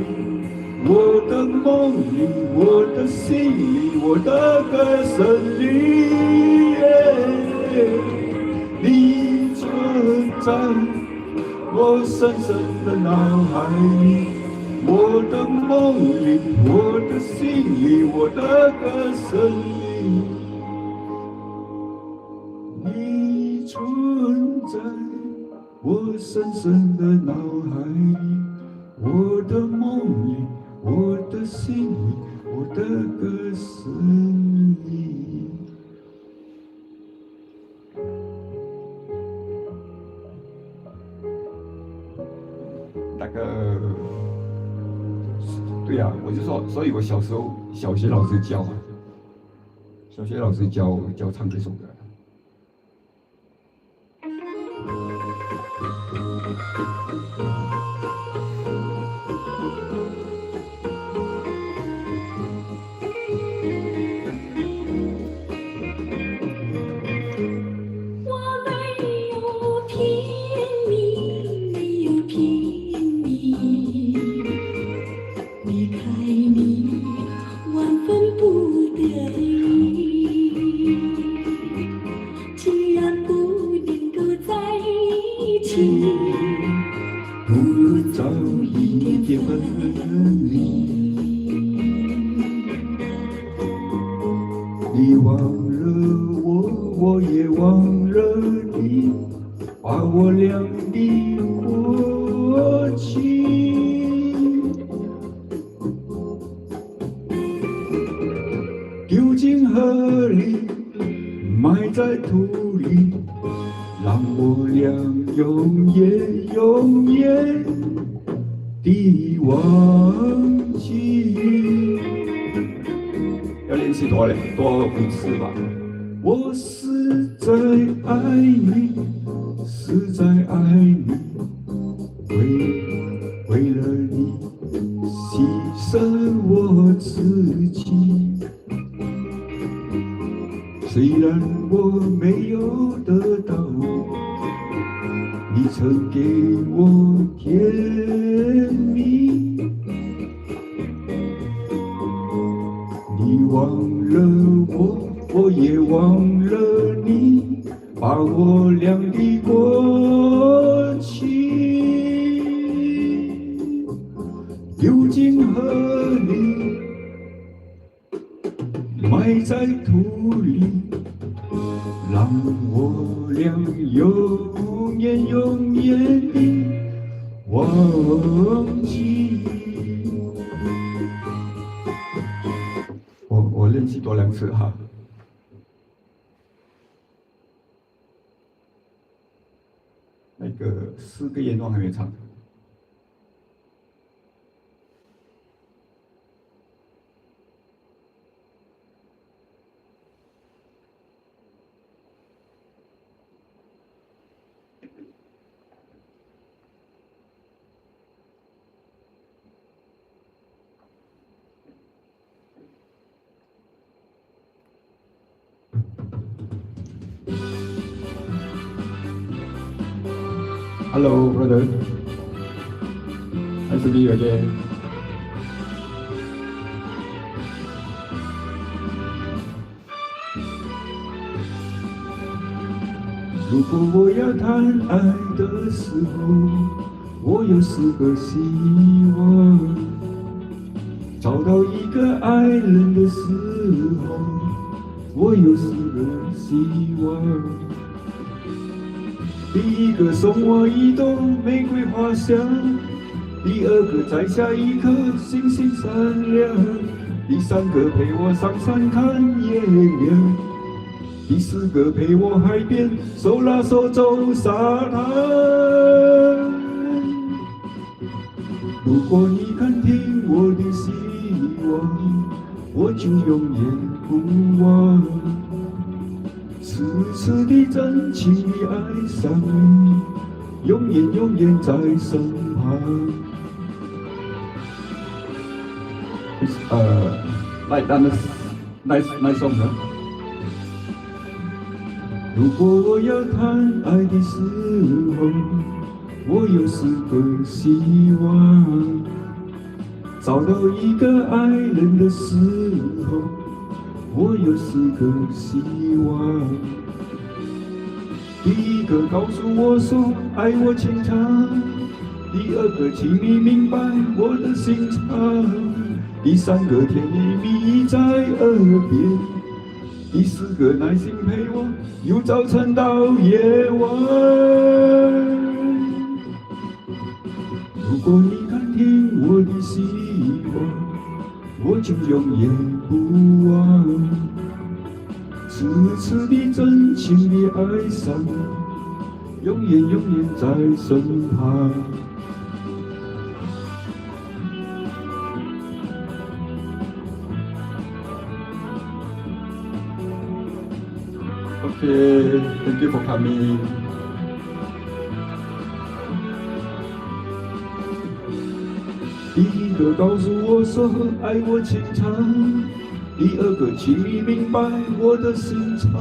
我的梦里，我的心里，我的歌声里。你存在我深深的脑海里，我的梦里，我的心里，我的歌声里。你存在我深深的脑海里，我的梦里，我的心里，我的歌声里。那个，对呀、我就说，所以我小时候小学老师教啊，小学老师教唱这首歌。我没有骗你，没有骗你，离开你万分不得已。既然不能够在一起，不如早一点分离。你忘了我，我也忘了你，把我俩的过去丢进河里，埋在土里，让我俩永远永远地忘记。要练习多5次吧。我实在爱你，实在爱你，为了你牺牲我自己。虽然我没有得到你曾给我甜蜜，你忘了我，我也忘了你，把我俩的过去丢进河里，埋在土里，让我俩永远永远地忘记。我练习多2次哈。那个4个愿望还没唱。Hello, brother. Nice to meet you again. 如果我要谈爱的时候，我有4个希望；找到一个爱人的时候，我有4个希望。第一个送我一朵玫瑰花香，第二个摘下一颗星星闪亮，第三个陪我上山看月亮，第4个陪我海边手拉手走沙滩。如果你肯听我的希望，我就永远不忘。痴痴地、真情地爱上你，永远永远在身旁。It's like that nice song, huh? 如果我要谈爱的时候，我有4个希望。找到一个爱人的时候，我有4个希望。第一个告诉我说爱我情长，第二个请你明白我的心肠，第三个甜言蜜语在耳边，第四个耐心陪我由早晨到夜晚。如果你敢听我的希望，我就永远不忘。痴痴地、真情地爱上你，永远永远在身旁。Okay, thank you for coming. 第一个告诉我说爱我情长，第二个请你明白我的心肠，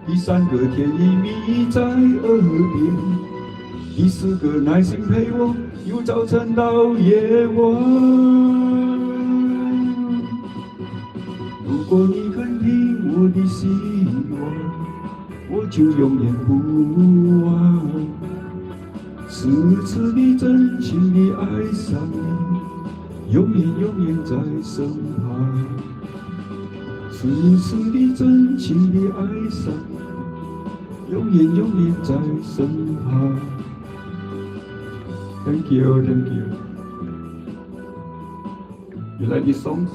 第三个甜言蜜语在耳边，第四个耐心陪我由早晨到夜晚。如果你肯听我的希望，我就永远不忘。痴痴地、真情地爱上你，永远永远在身旁。痴痴地、真情地爱上你，永远永远在身旁。Thank you, thank you. You like these songs?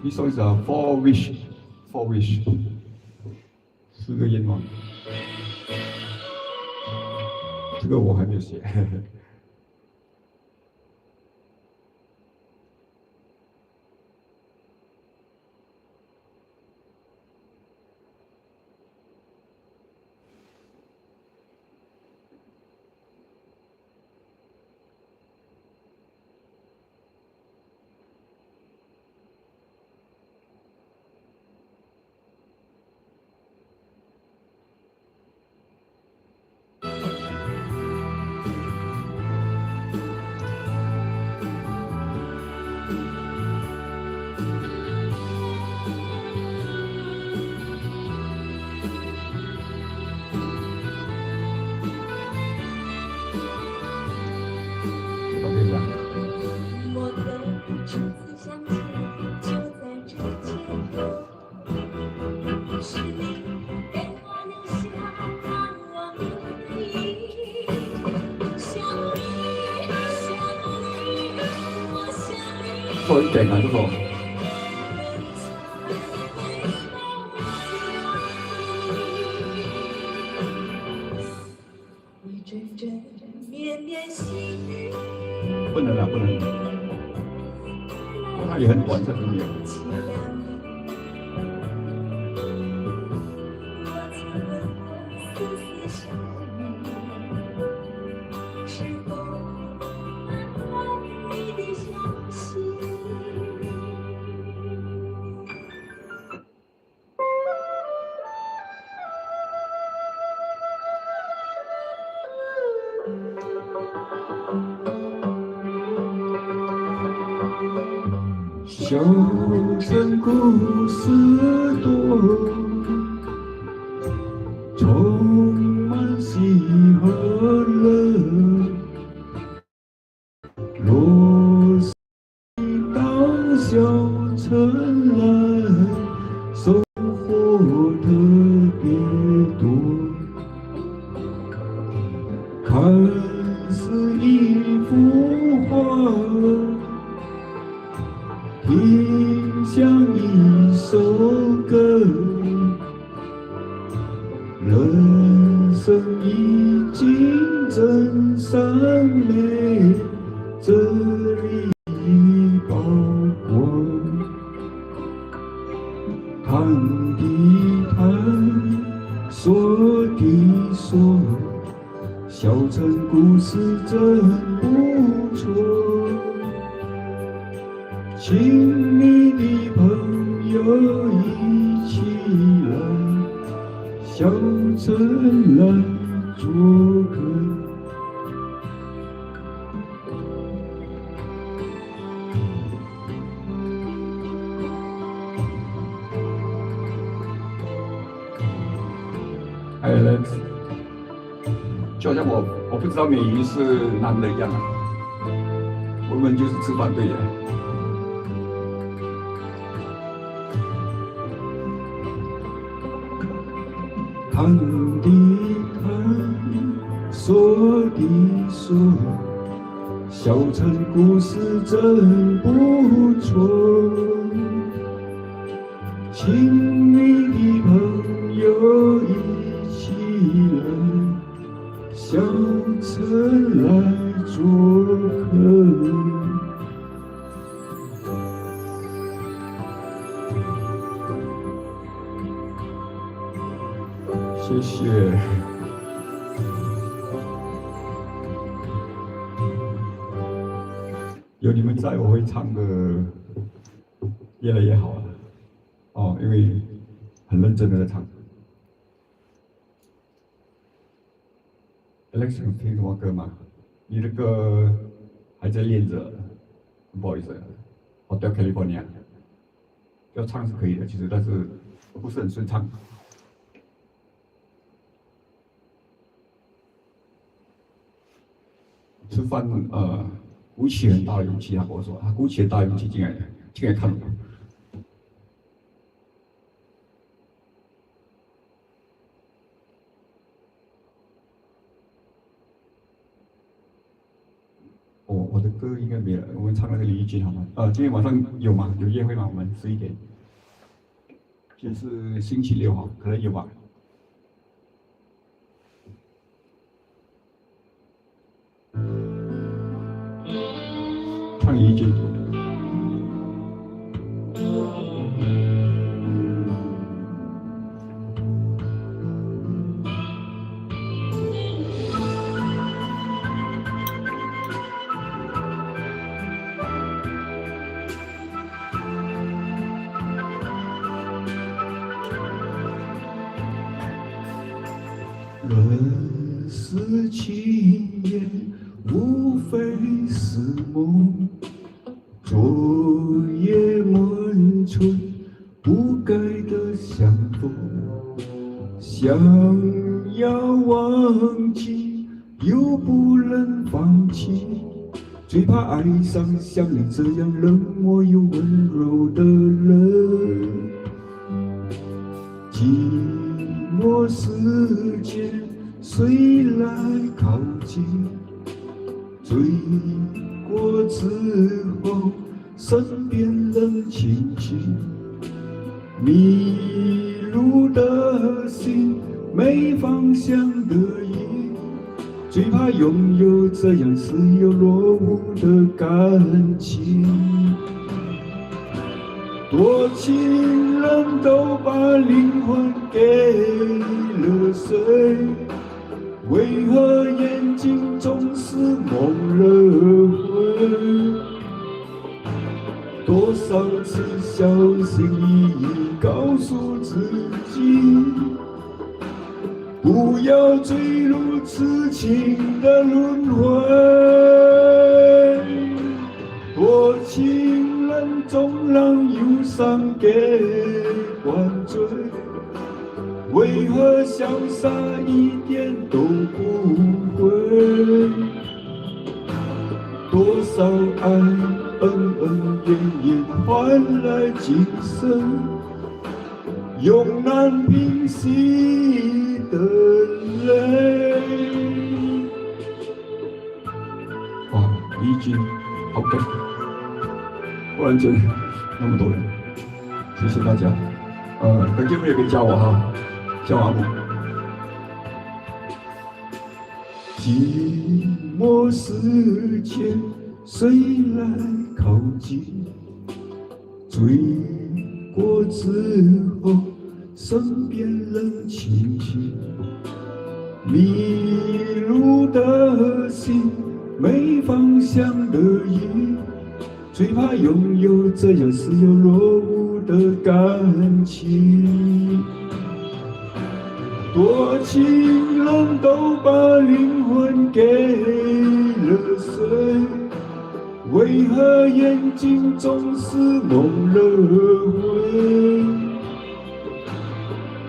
These songs are four wish. 4个愿望。这个我还没有写。我的初次相见就在这街头，是你给我留下难忘的回忆。想你，我想你。好勁啊！呢個一阵阵绵绵细雨。不能啊，不能。它也很短，这里面。小城故事多，充满喜和乐。若是到小城来，收获特别多。看似一幅画，听像一首歌，人生已经真善美，这里曝光，看地台真不错，亲密的朋友一起来，小城来做客。Alex， 就好像我不知道美鱼是男的一样啊，我们就是吃饭对的。看的看，说的说，小城故事真不错，亲密的朋友一起来，小城来做客。谢谢。有你们在，我会唱的越来越好了。哦，因为很认真的在唱。Alex， 你听什么歌吗？你的歌还在练着，不好意思。Hotel California， 要唱是可以的，其实，但是不是很顺畅。吃饭，鼓起很大的勇气，他跟我说，他鼓起很大的勇气进来看我。我的歌应该没了，我们唱那个李翊君好吗？今天晚上有吗？有约会吗？我们11点。今天是星期6号，可能有吧。唱李翊君。人世情缘无非是梦，昨夜梦春不该的相逢，想要忘记又不能放弃，最怕爱上像你这样冷漠又温柔的人。寂寞世界谁来靠近？醉过之后，身边人亲近。迷路的心，没方向的影，最怕拥有这样似有若无的感情。多情人都把灵魂给了谁？为何眼睛总是蒙了灰？多少次小心翼翼告诉自己，不要坠入痴情的轮回。多情人总让忧伤给灌醉，为何潇洒一点都不会？多少爱恩恩怨怨换来今生永难平息的泪。哇，李翊君好梗，忽然间那么多人，谢谢大家。等见面也可以加我哈，叫阿木。寂寞世界谁来靠近？醉过之后，身边人亲近。迷路的心，没方向的夜，最怕拥有这样似有若无的感情。多情人都把灵魂给了谁？为何眼睛总是蒙了灰？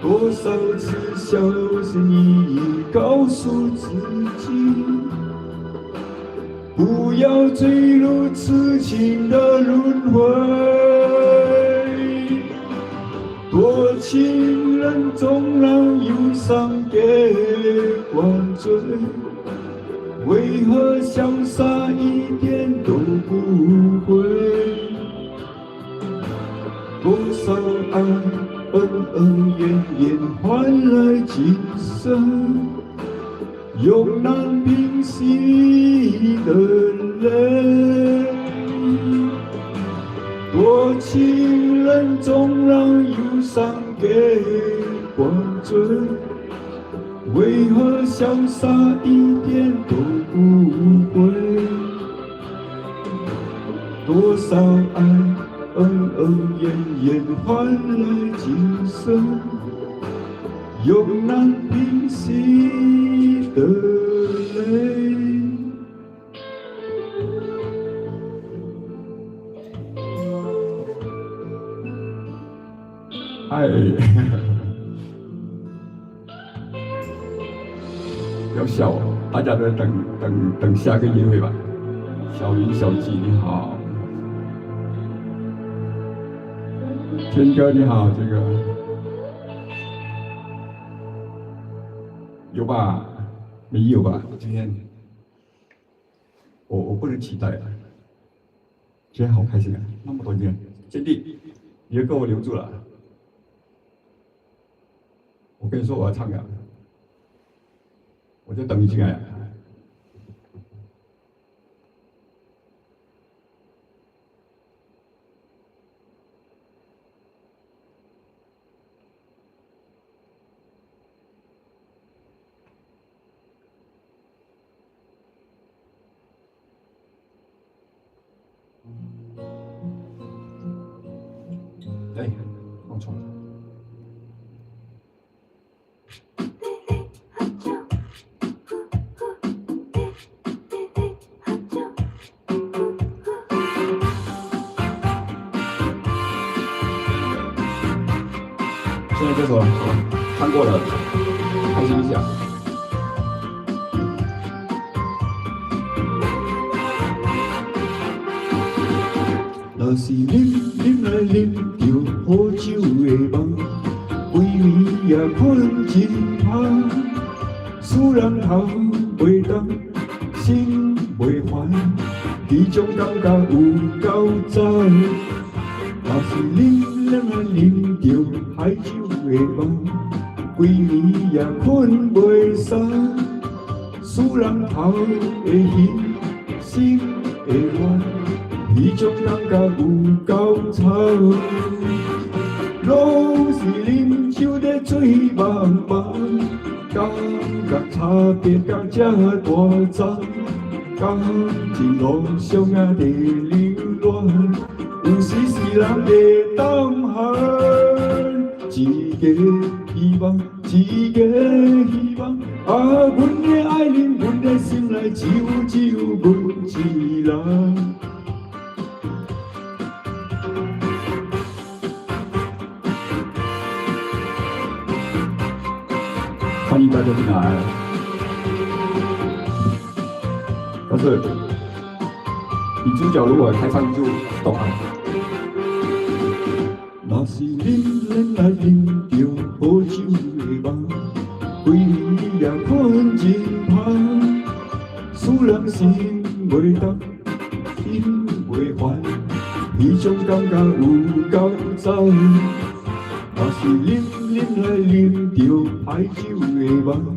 多少次小心翼翼告诉自己，不要坠入痴情的轮回。多情人总让忧伤给灌醉，为何潇洒一点都不会？多少爱恩恩怨怨换来今生，永难平息的泪。多情人总让忧伤给灌醉，为何潇洒一点都不会？多少爱恩恩怨怨换来今生，永难平息的泪。哎，不要笑哦，大家都在等下个约会吧。小云、小季你好，天哥你好，这个有吧？没有吧？今天我不能期待了，今天好开心啊，那么多人，坚弟，你的歌我留住了。我跟你说我要唱了，我就等你进来。哎，弄错了。现在这首唱过了，开心一下。若是啉来啉着好酒的梦，规暝也困真香。使人头袂动，心袂烦，迄种感觉有够赞。若是啉来啉着海酒的梦，规暝也困袂散。使人头会晕，心会乱。迄种感觉有够臭，拢是啉酒在醉茫茫，感觉差别甲这大丛，感情路上啊在流乱，有时是人会当限，一个希望，一个希望，啊，阮的爱人，阮的心内只有阮一人。欢迎大家进来。但是女主角如果开唱就懂了。若是恁来啉着好酒的梦，规暝也困真香，使人心袂动，心袂烦，迄种感觉有够赞。若是恁来啉着歹酒的梦，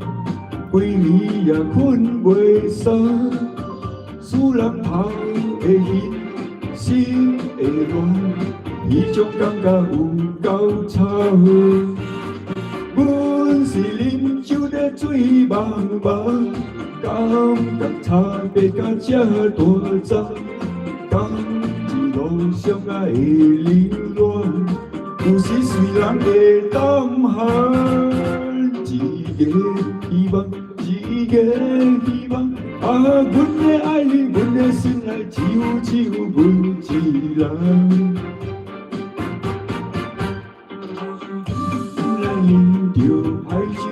规暝也困袂散，使人头会晕，心会乱，迄种感觉有够臭。阮是啉酒在的水茫茫，感觉差别甲这大张，感情路上啊会凌乱，有时虽然会胆寒，一个希望，一个希望。啊，阮的爱人，阮的心爱，只有阮一人。咱饮着海酒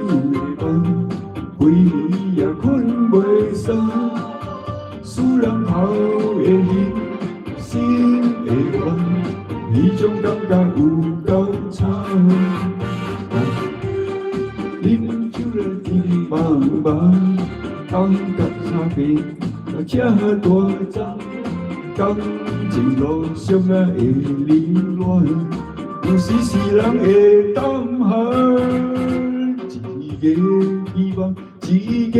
的梦，规暝也困袂松。使人头会晕，心会慌，迄种感觉有够长。饮酒了甜茫茫。感觉差别啊，这大张，感情路上啊会凌乱，有时是人会胆寒。一个希望，一个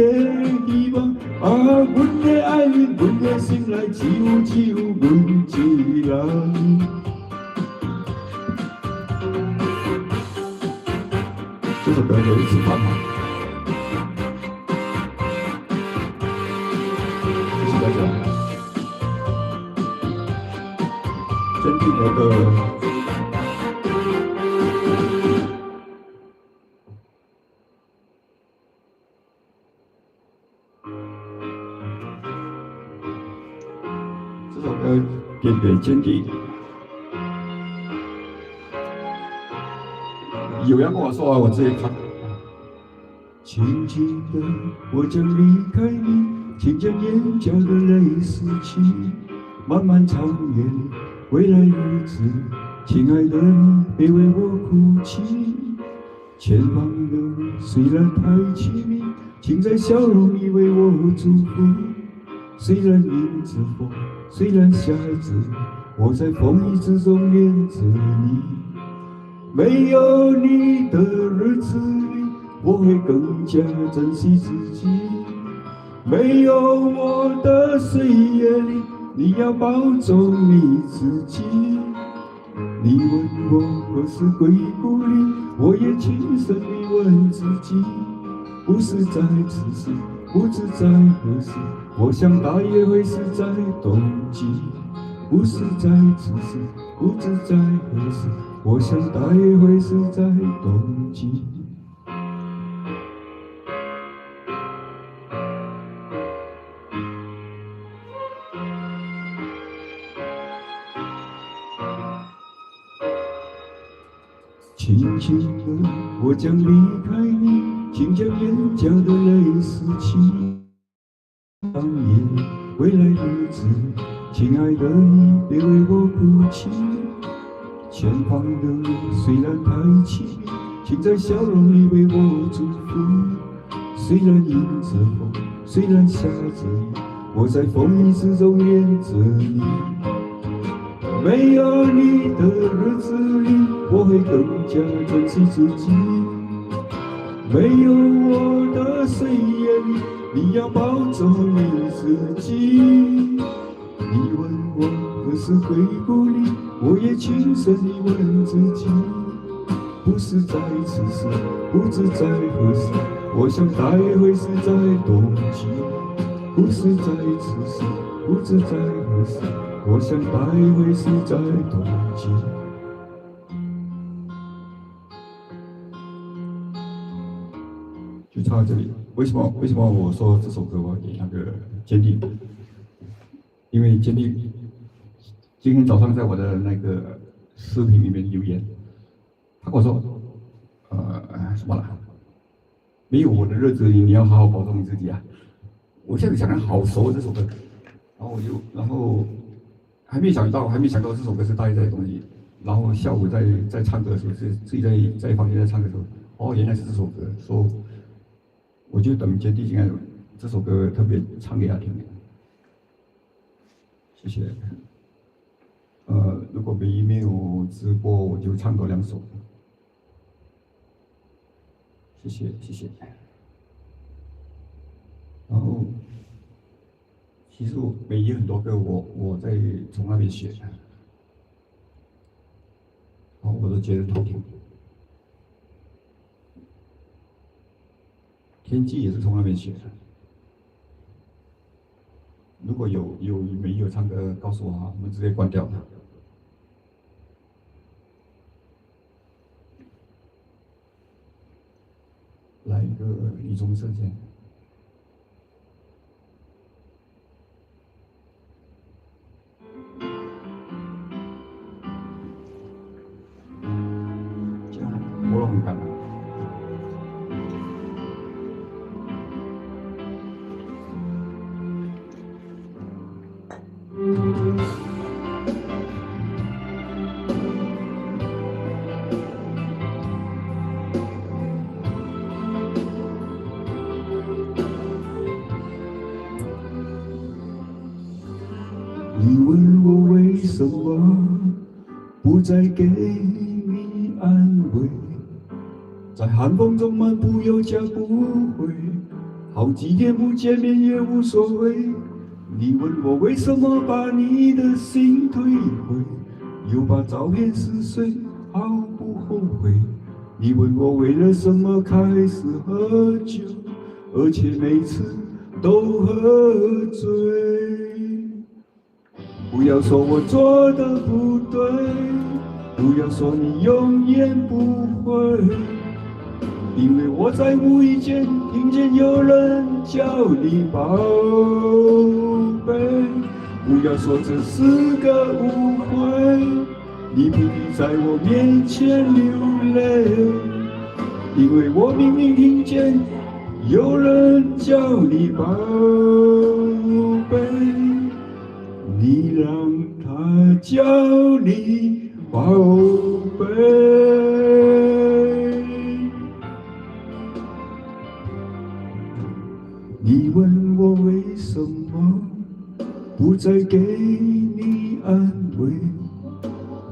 希望，啊，阮的爱人，阮的心内只有阮一人。这首歌有一次翻唱。坚定我的。这首歌点点坚定。有人跟我说啊，我自己看。轻轻的，我将离开你。请将眼角的泪拾起，漫漫长夜里，未来日子，亲爱的你别为我哭泣。前方的路虽然太凄迷，请在笑容里为我祝福。虽然迎着风，虽然下着雨，我在风雨之中恋着你。没有你的日子里，我会更加珍惜自己。没有我的岁月里，你要保重你自己。你问我何时归故里，我也轻声地问自己。不是在此时，不知在何时，我想大约会是在冬季。不是在此时，不知在何时，我想大约会是在冬季。轻轻的，我将离开你，请将眼角的泪拾起。当夜，未来日子，亲爱的你别为我哭泣。前方的路虽然太凄迷，请在笑容里为我祝福。虽然迎着风，虽然下着雨，我在风雨之中恋着你。没有你的日子里，我会更加珍惜自己。没有我的岁月里，你要保重你自己。你问我何时归故里，我也轻声地问自己。不是在此时，不知在何时，我想大约会是在冬季。不是在此时，不知在何时，我想大约会是在冬季。就唱到这里。为什么我说这首歌我要给那个坚定？因为坚定今天早上在我的那个视频里面留言，他跟我说，什么了？没有我的日子里，你要好好保重你自己啊！我现在想的好熟这首歌，然后还没想到这首歌是大概这些东西。然后下午在唱歌的时候，自己在房间在唱歌的时候，原来是这首歌，说我就等坚定进来，这首歌特别唱给他听。谢谢。如果没有直播，我就唱多2首。谢谢。然后，其实北一很多歌我在从那边学，然后我都觉得好听。天机也是从那边学的。如果没有唱歌，告诉我啊，我们直接关掉。来一个李宗盛先。这样我很感动。你问我为什么不再给你安慰，在寒风中漫步有家不回，好几天不见面也无所谓。你问我为什么把你的心退回，又把照片撕碎，毫不后悔。你问我为了什么开始喝酒，而且每次都喝醉。不要说我做的不对，不要说你永远不会，因为我在无意间听见有人叫你宝贝。不要说这是个误会，你不必在我面前流泪，因为我明明听见有人叫你宝贝。你让他叫你宝贝。你问我为什么不再给你安慰，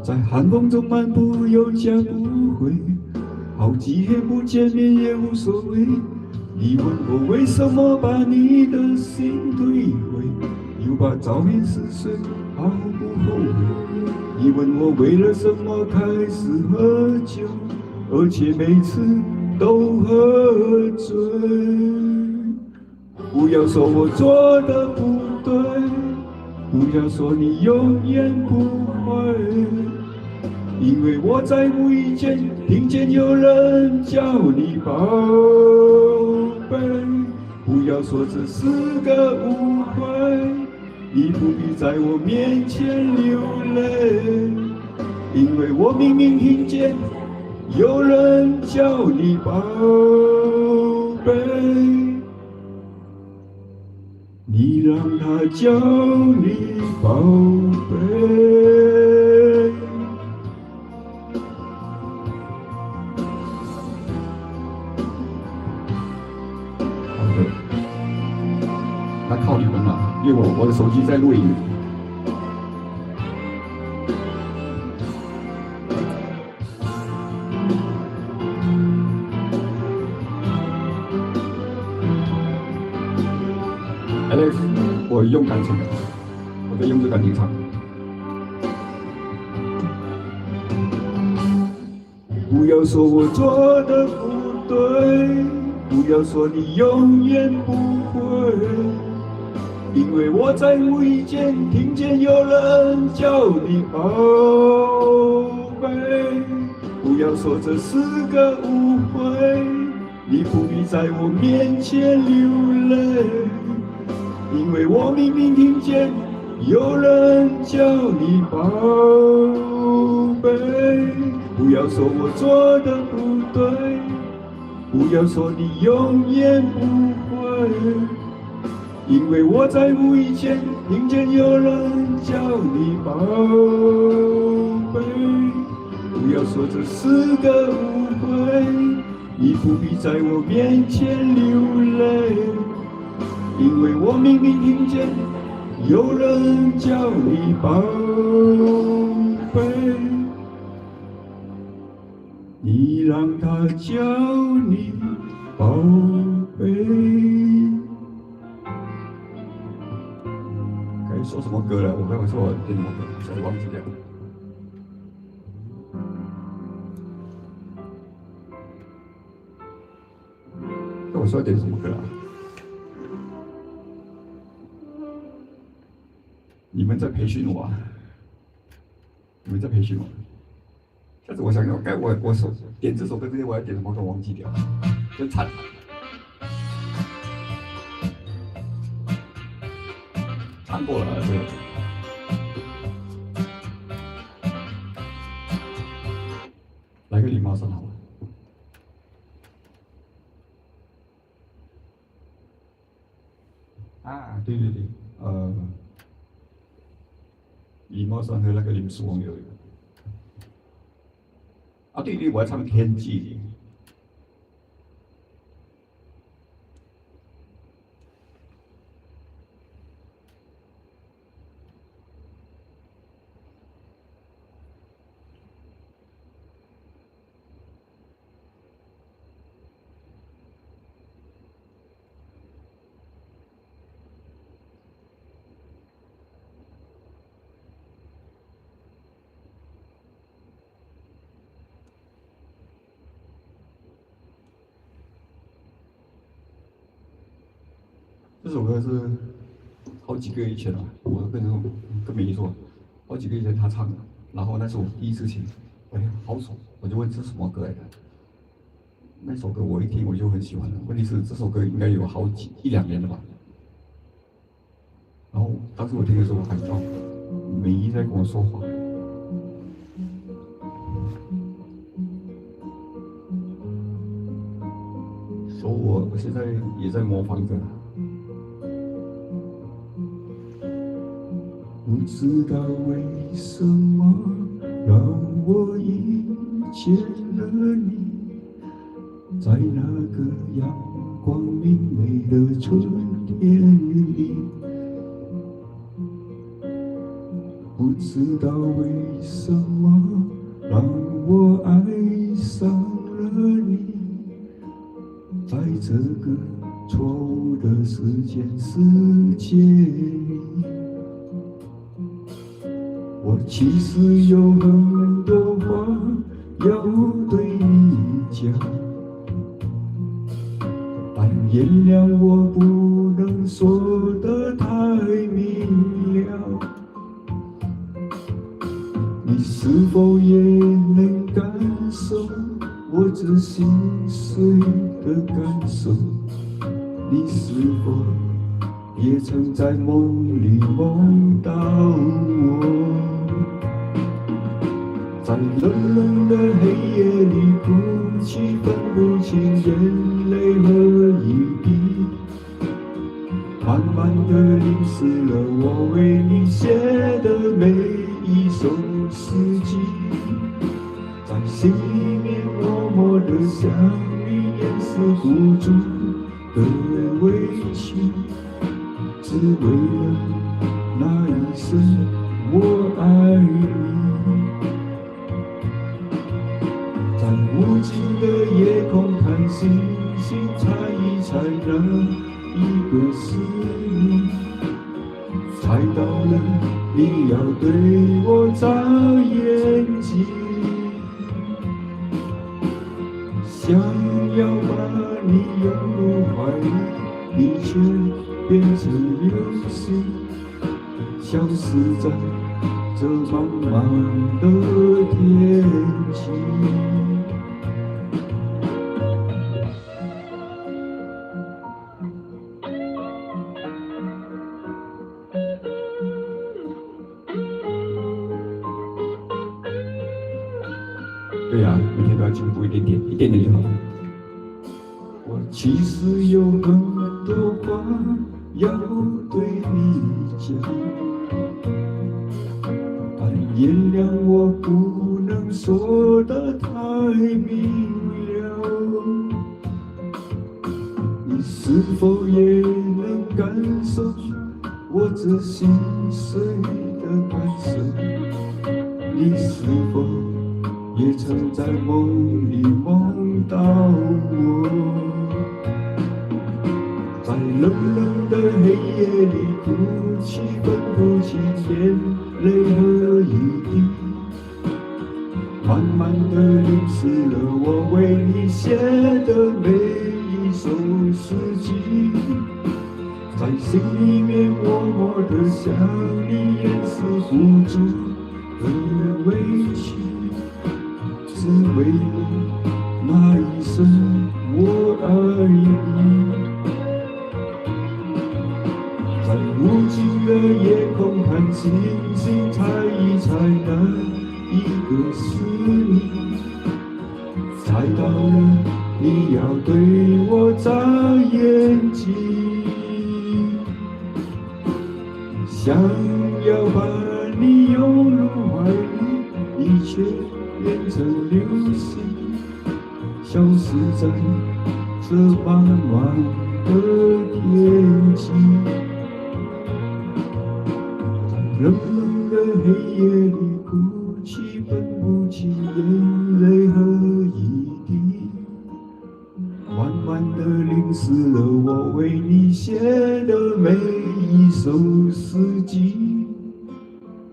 在寒风中漫步有家不回，好几天不见面也无所谓。你问我为什么把你的心退回，又把照片撕碎，毫不后悔。你问我为了什么开始喝酒，而且每次都喝醉。不要说我做的不对，不要说你永远不会，因为我在无意间听见有人叫你宝贝。不要说这是个误会，你不必在我面前流泪，因为我明明听见有人叫你宝贝。你让他叫你宝贝。好的，那靠你们了，因为我的手机在录影。Alex， 我用感情的，我在用着感情唱。不要说我做的不对，不要说你永远不会，因为我在无意间听见有人叫你宝贝。不要说这是个误会，你不必在我面前流泪，因为我明明听见有人叫你宝贝。不要说我做的不对，不要说你永远不会，因为我在无意间听见有人叫你宝贝。不要说这是个误会，你不必在我面前流泪，因为我明明听见有人叫你宝贝。你让他叫你宝贝。该说什么歌了？我刚才说我点什么歌，现在忘记了。我我说要点什么歌啊？你们在培训我啊？你们在培训我？下次我想想，我手点这首歌之前，我要点什么歌忘记掉，真惨。唱过了，对。来个礼貌声好了。啊，对对对，礼貌声和那个林书翁有一个。啊，对对，我要唱《天际里》。这首歌是好几个月以前了，我跟美仪说，好几个月以前他唱的，然后那是我第一次听，哎，好爽，我就问这是什么歌来的？那首歌我一听我就很喜欢了，问题是这首歌应该有一两年了吧？然后当时我听的时候，我感觉到美仪在跟我说话。说我现在也在模仿着。不知道为什么让我遇见了你，在那个阳光明媚的春天里。不知道为什么让我爱上了你，在这个错误的时界里。我其实有很多话要对你讲，但原谅我不能说得太明了。你是否也能感受我这心碎的感受？你是否也曾在梦里梦到我？在冷冷的黑夜里哭泣，分不清眼泪和雨滴，慢慢地淋湿了我为你写的每一首诗集，在心里面默默地向你掩饰不住的委屈，只为了那一声我爱你。在无尽的夜空看星星，猜一猜那一个是你，猜到了你要对我眨眼睛，想要把你拥入怀里，你却变成流星，消失在这茫茫的天际。对呀，每天都要进步一点点，一点点就好了。我其实有很多话要对你讲，但原谅我不能说得太明了。你是否也能感受我这心碎的感受？你是否也曾在梦里梦到我？在冷冷的黑夜里哭泣，分不清眼泪和雨滴，慢慢地淋湿了我为你写的每一首首诗集，在心里面默默地想你，掩饰不住的委屈，只为了那一声我爱你。在无尽的夜空看星星，猜一猜哪一个是你，猜到了你要对我眨眼睛，想要把你拥入怀里，你却变成流星，消失在这茫茫的天际。冷冷的黑夜里哭泣，分不清眼泪和一滴，慢慢的淋湿了我为你写的每一首诗集，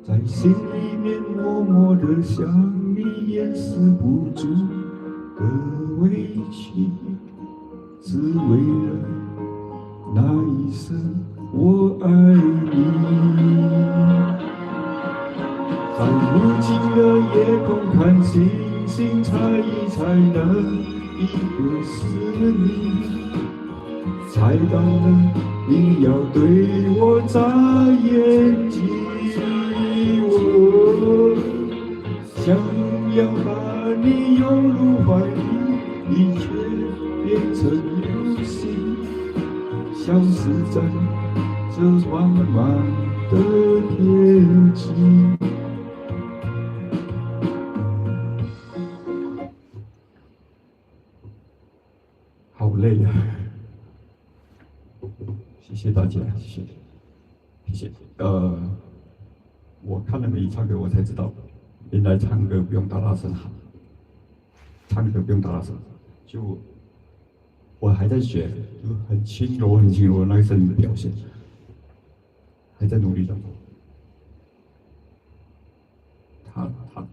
在心里面默默的想你，掩饰不住的委屈，只为了那一声我爱你。在无尽的夜空看星星，猜一猜哪一个是你，猜到了你要对我眨眼睛，我想要把你拥入怀里，你却变成流星，消失在这茫茫的天际。好累呀、谢谢大家，谢谢，谢谢。我看了你唱歌，我才知道，原来唱歌不用大大声喊，唱歌不用大大声，就我还在学，就很轻柔、很轻柔的那个声音的表现，还在努力当中。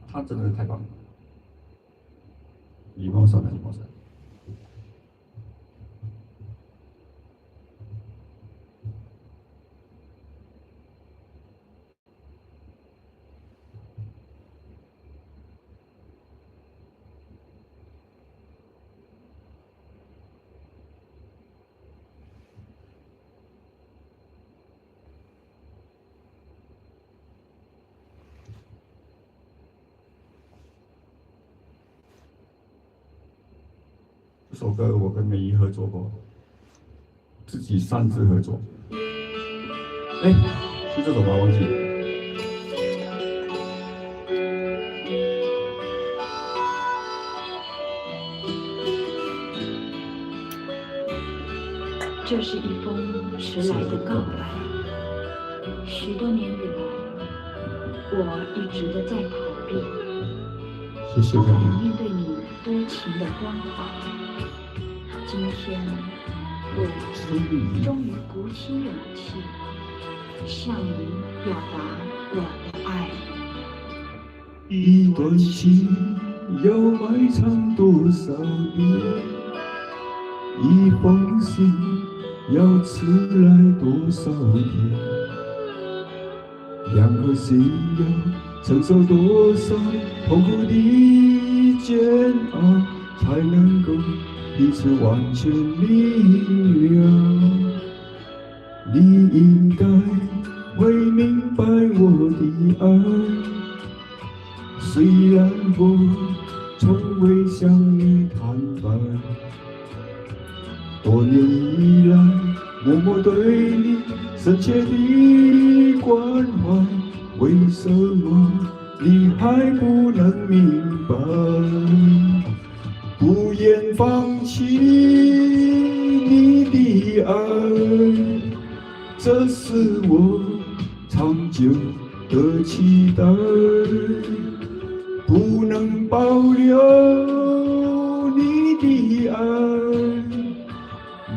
他真的是太棒了，礼貌上的礼貌上。这首歌我跟美仪合作过，自己擅自合作。哎，是这首吧？忘记了。这是一封迟来的告白。许多年以来，我一直的在逃避，谢谢不敢各位。面对你多情的关怀。今天，我终于鼓起勇气，向你表达我的爱。一段情要埋藏多少年？一封信要迟来多少天？两颗心要承受多少痛苦的煎熬，才能够彼此完全明了？你应该会明白我的爱，虽然我从未向你坦白，多年以来默默对你深切的关怀，为什么你还不能明白？不愿放弃你的爱，这是我长久的期待。不能保留你的爱，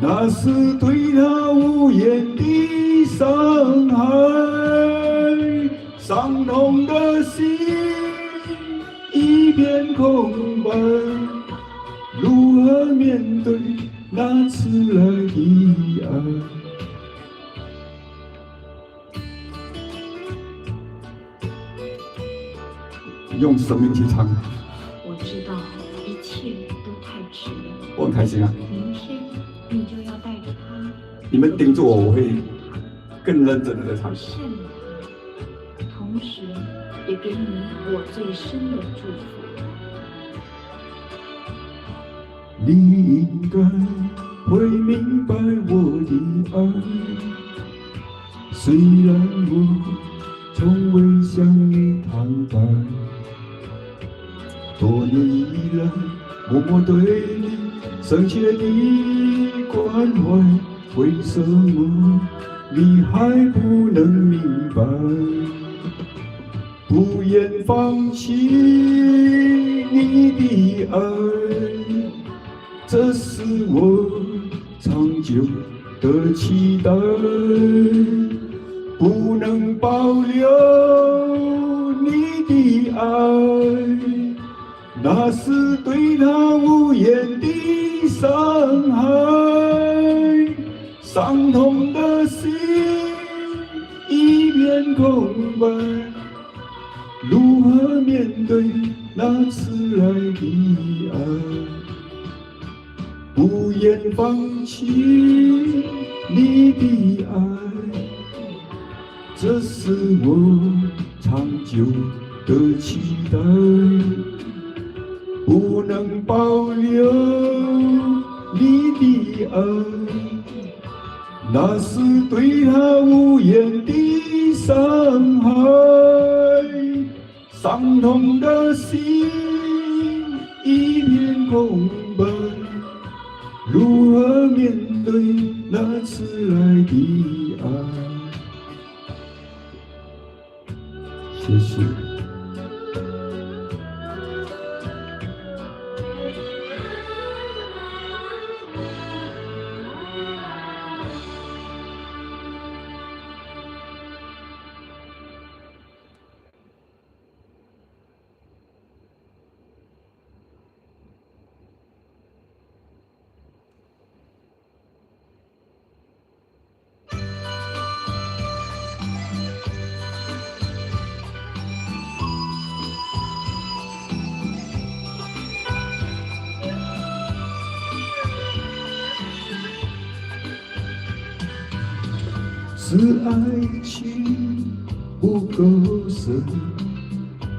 那是对他无言的伤害。伤痛的心一片空白，如何面对那迟来的爱。用生命去唱，我知道一切都太迟了，我很开心啊！明天你就要带着他你们盯住我，我会更认真的在唱我。献了他，同时也给你我最深的祝福。你应该会明白我的爱，虽然我从未向你坦白，多年以来默默对你深切的关怀，为什么你还不能明白？不愿放弃你的爱，这是我长久的期待。不能保留你的爱，那是对他无言的伤害。伤痛的心一片空白，如何面对那迟来的爱？不愿放弃你的爱，这是我长久的期待。不能保留你的爱，那是对他无言的伤害。伤痛的心一片空白，如何面对那迟来的爱？谢谢。是爱情不够深，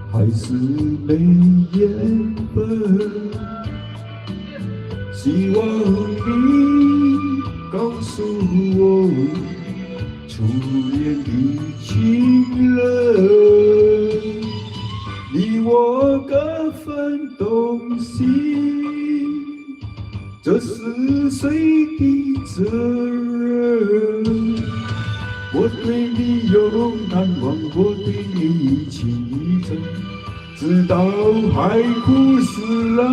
还是没缘分？希望你告诉我，初恋的情人，你我各分东西，这是谁的责任？我对你有难忘，我对你情意真，直到海枯石烂，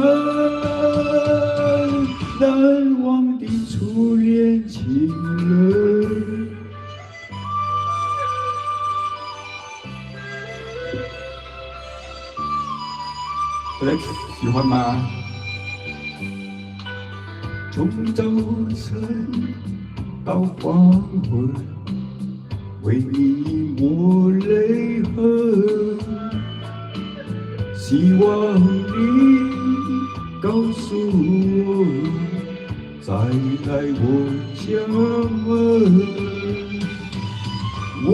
难忘的初恋情人。Alex 喜欢吗？从早晨到黄昏，为你抹泪痕，希望你告诉我，再来我家门。我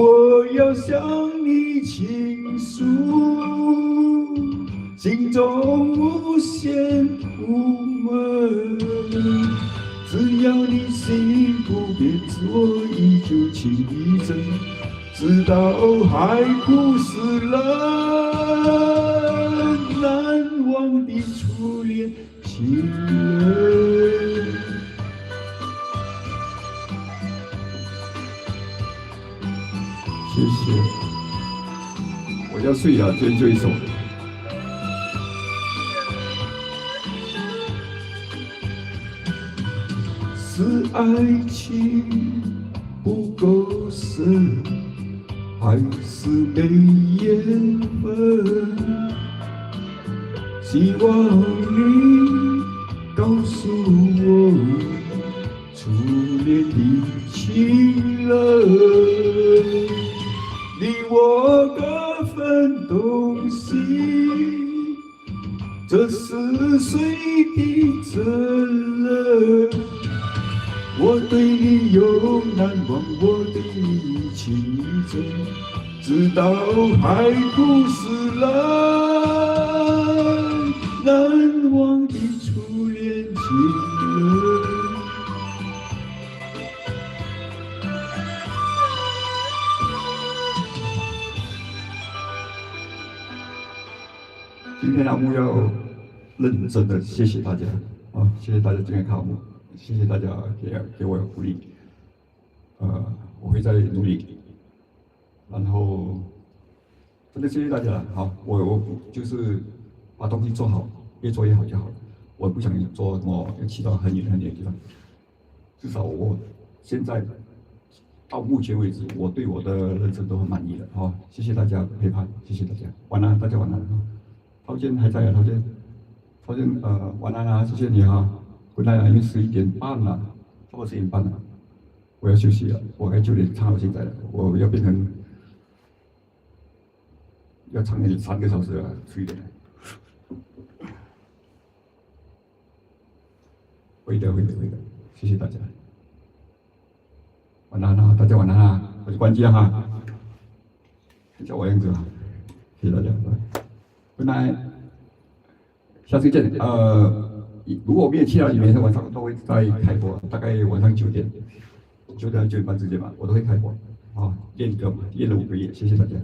要向你倾诉心中无限苦闷，只要你心不变，我依旧情意真，直到海枯石烂，难忘的初恋情人。谢谢。我要睡了，今天就一首。是爱情不够深，还是没缘分？希望你告诉我，初恋的情人，你我各分东西，这是谁的责任？我对你永难忘，我对你情真，直到海枯石烂，难忘的初恋情人。今天阿木要认真的谢谢大家啊，谢谢大家今天看阿木，谢谢大家给我鼓励，我会再努力，然后真的谢谢大家了。好，我就是把东西做好，越做越好就好了。我不想做什么要去到很远很远的地方，至少我现在到目前为止，我对我的人生都很满意了。好，谢谢大家陪伴，谢谢大家，晚安，大家晚安。陶健还在啊，陶健晚安啊，谢谢你啊，回来啊，因为11点半了，差不多11点半了，我要休息了，我该9点唱到现在了，我要变成要唱3个小时了，迟一点。会的，谢谢大家，晚安啊，大家晚安啊，我就关机了哈，看一下我样子啊，谢谢大家。Good night， 下次见。如果我没有去到里面，晚上都会在开播，大概晚上9点到9点半之间吧，我都会开播。啊，练歌嘛，练了5个月，谢谢大家。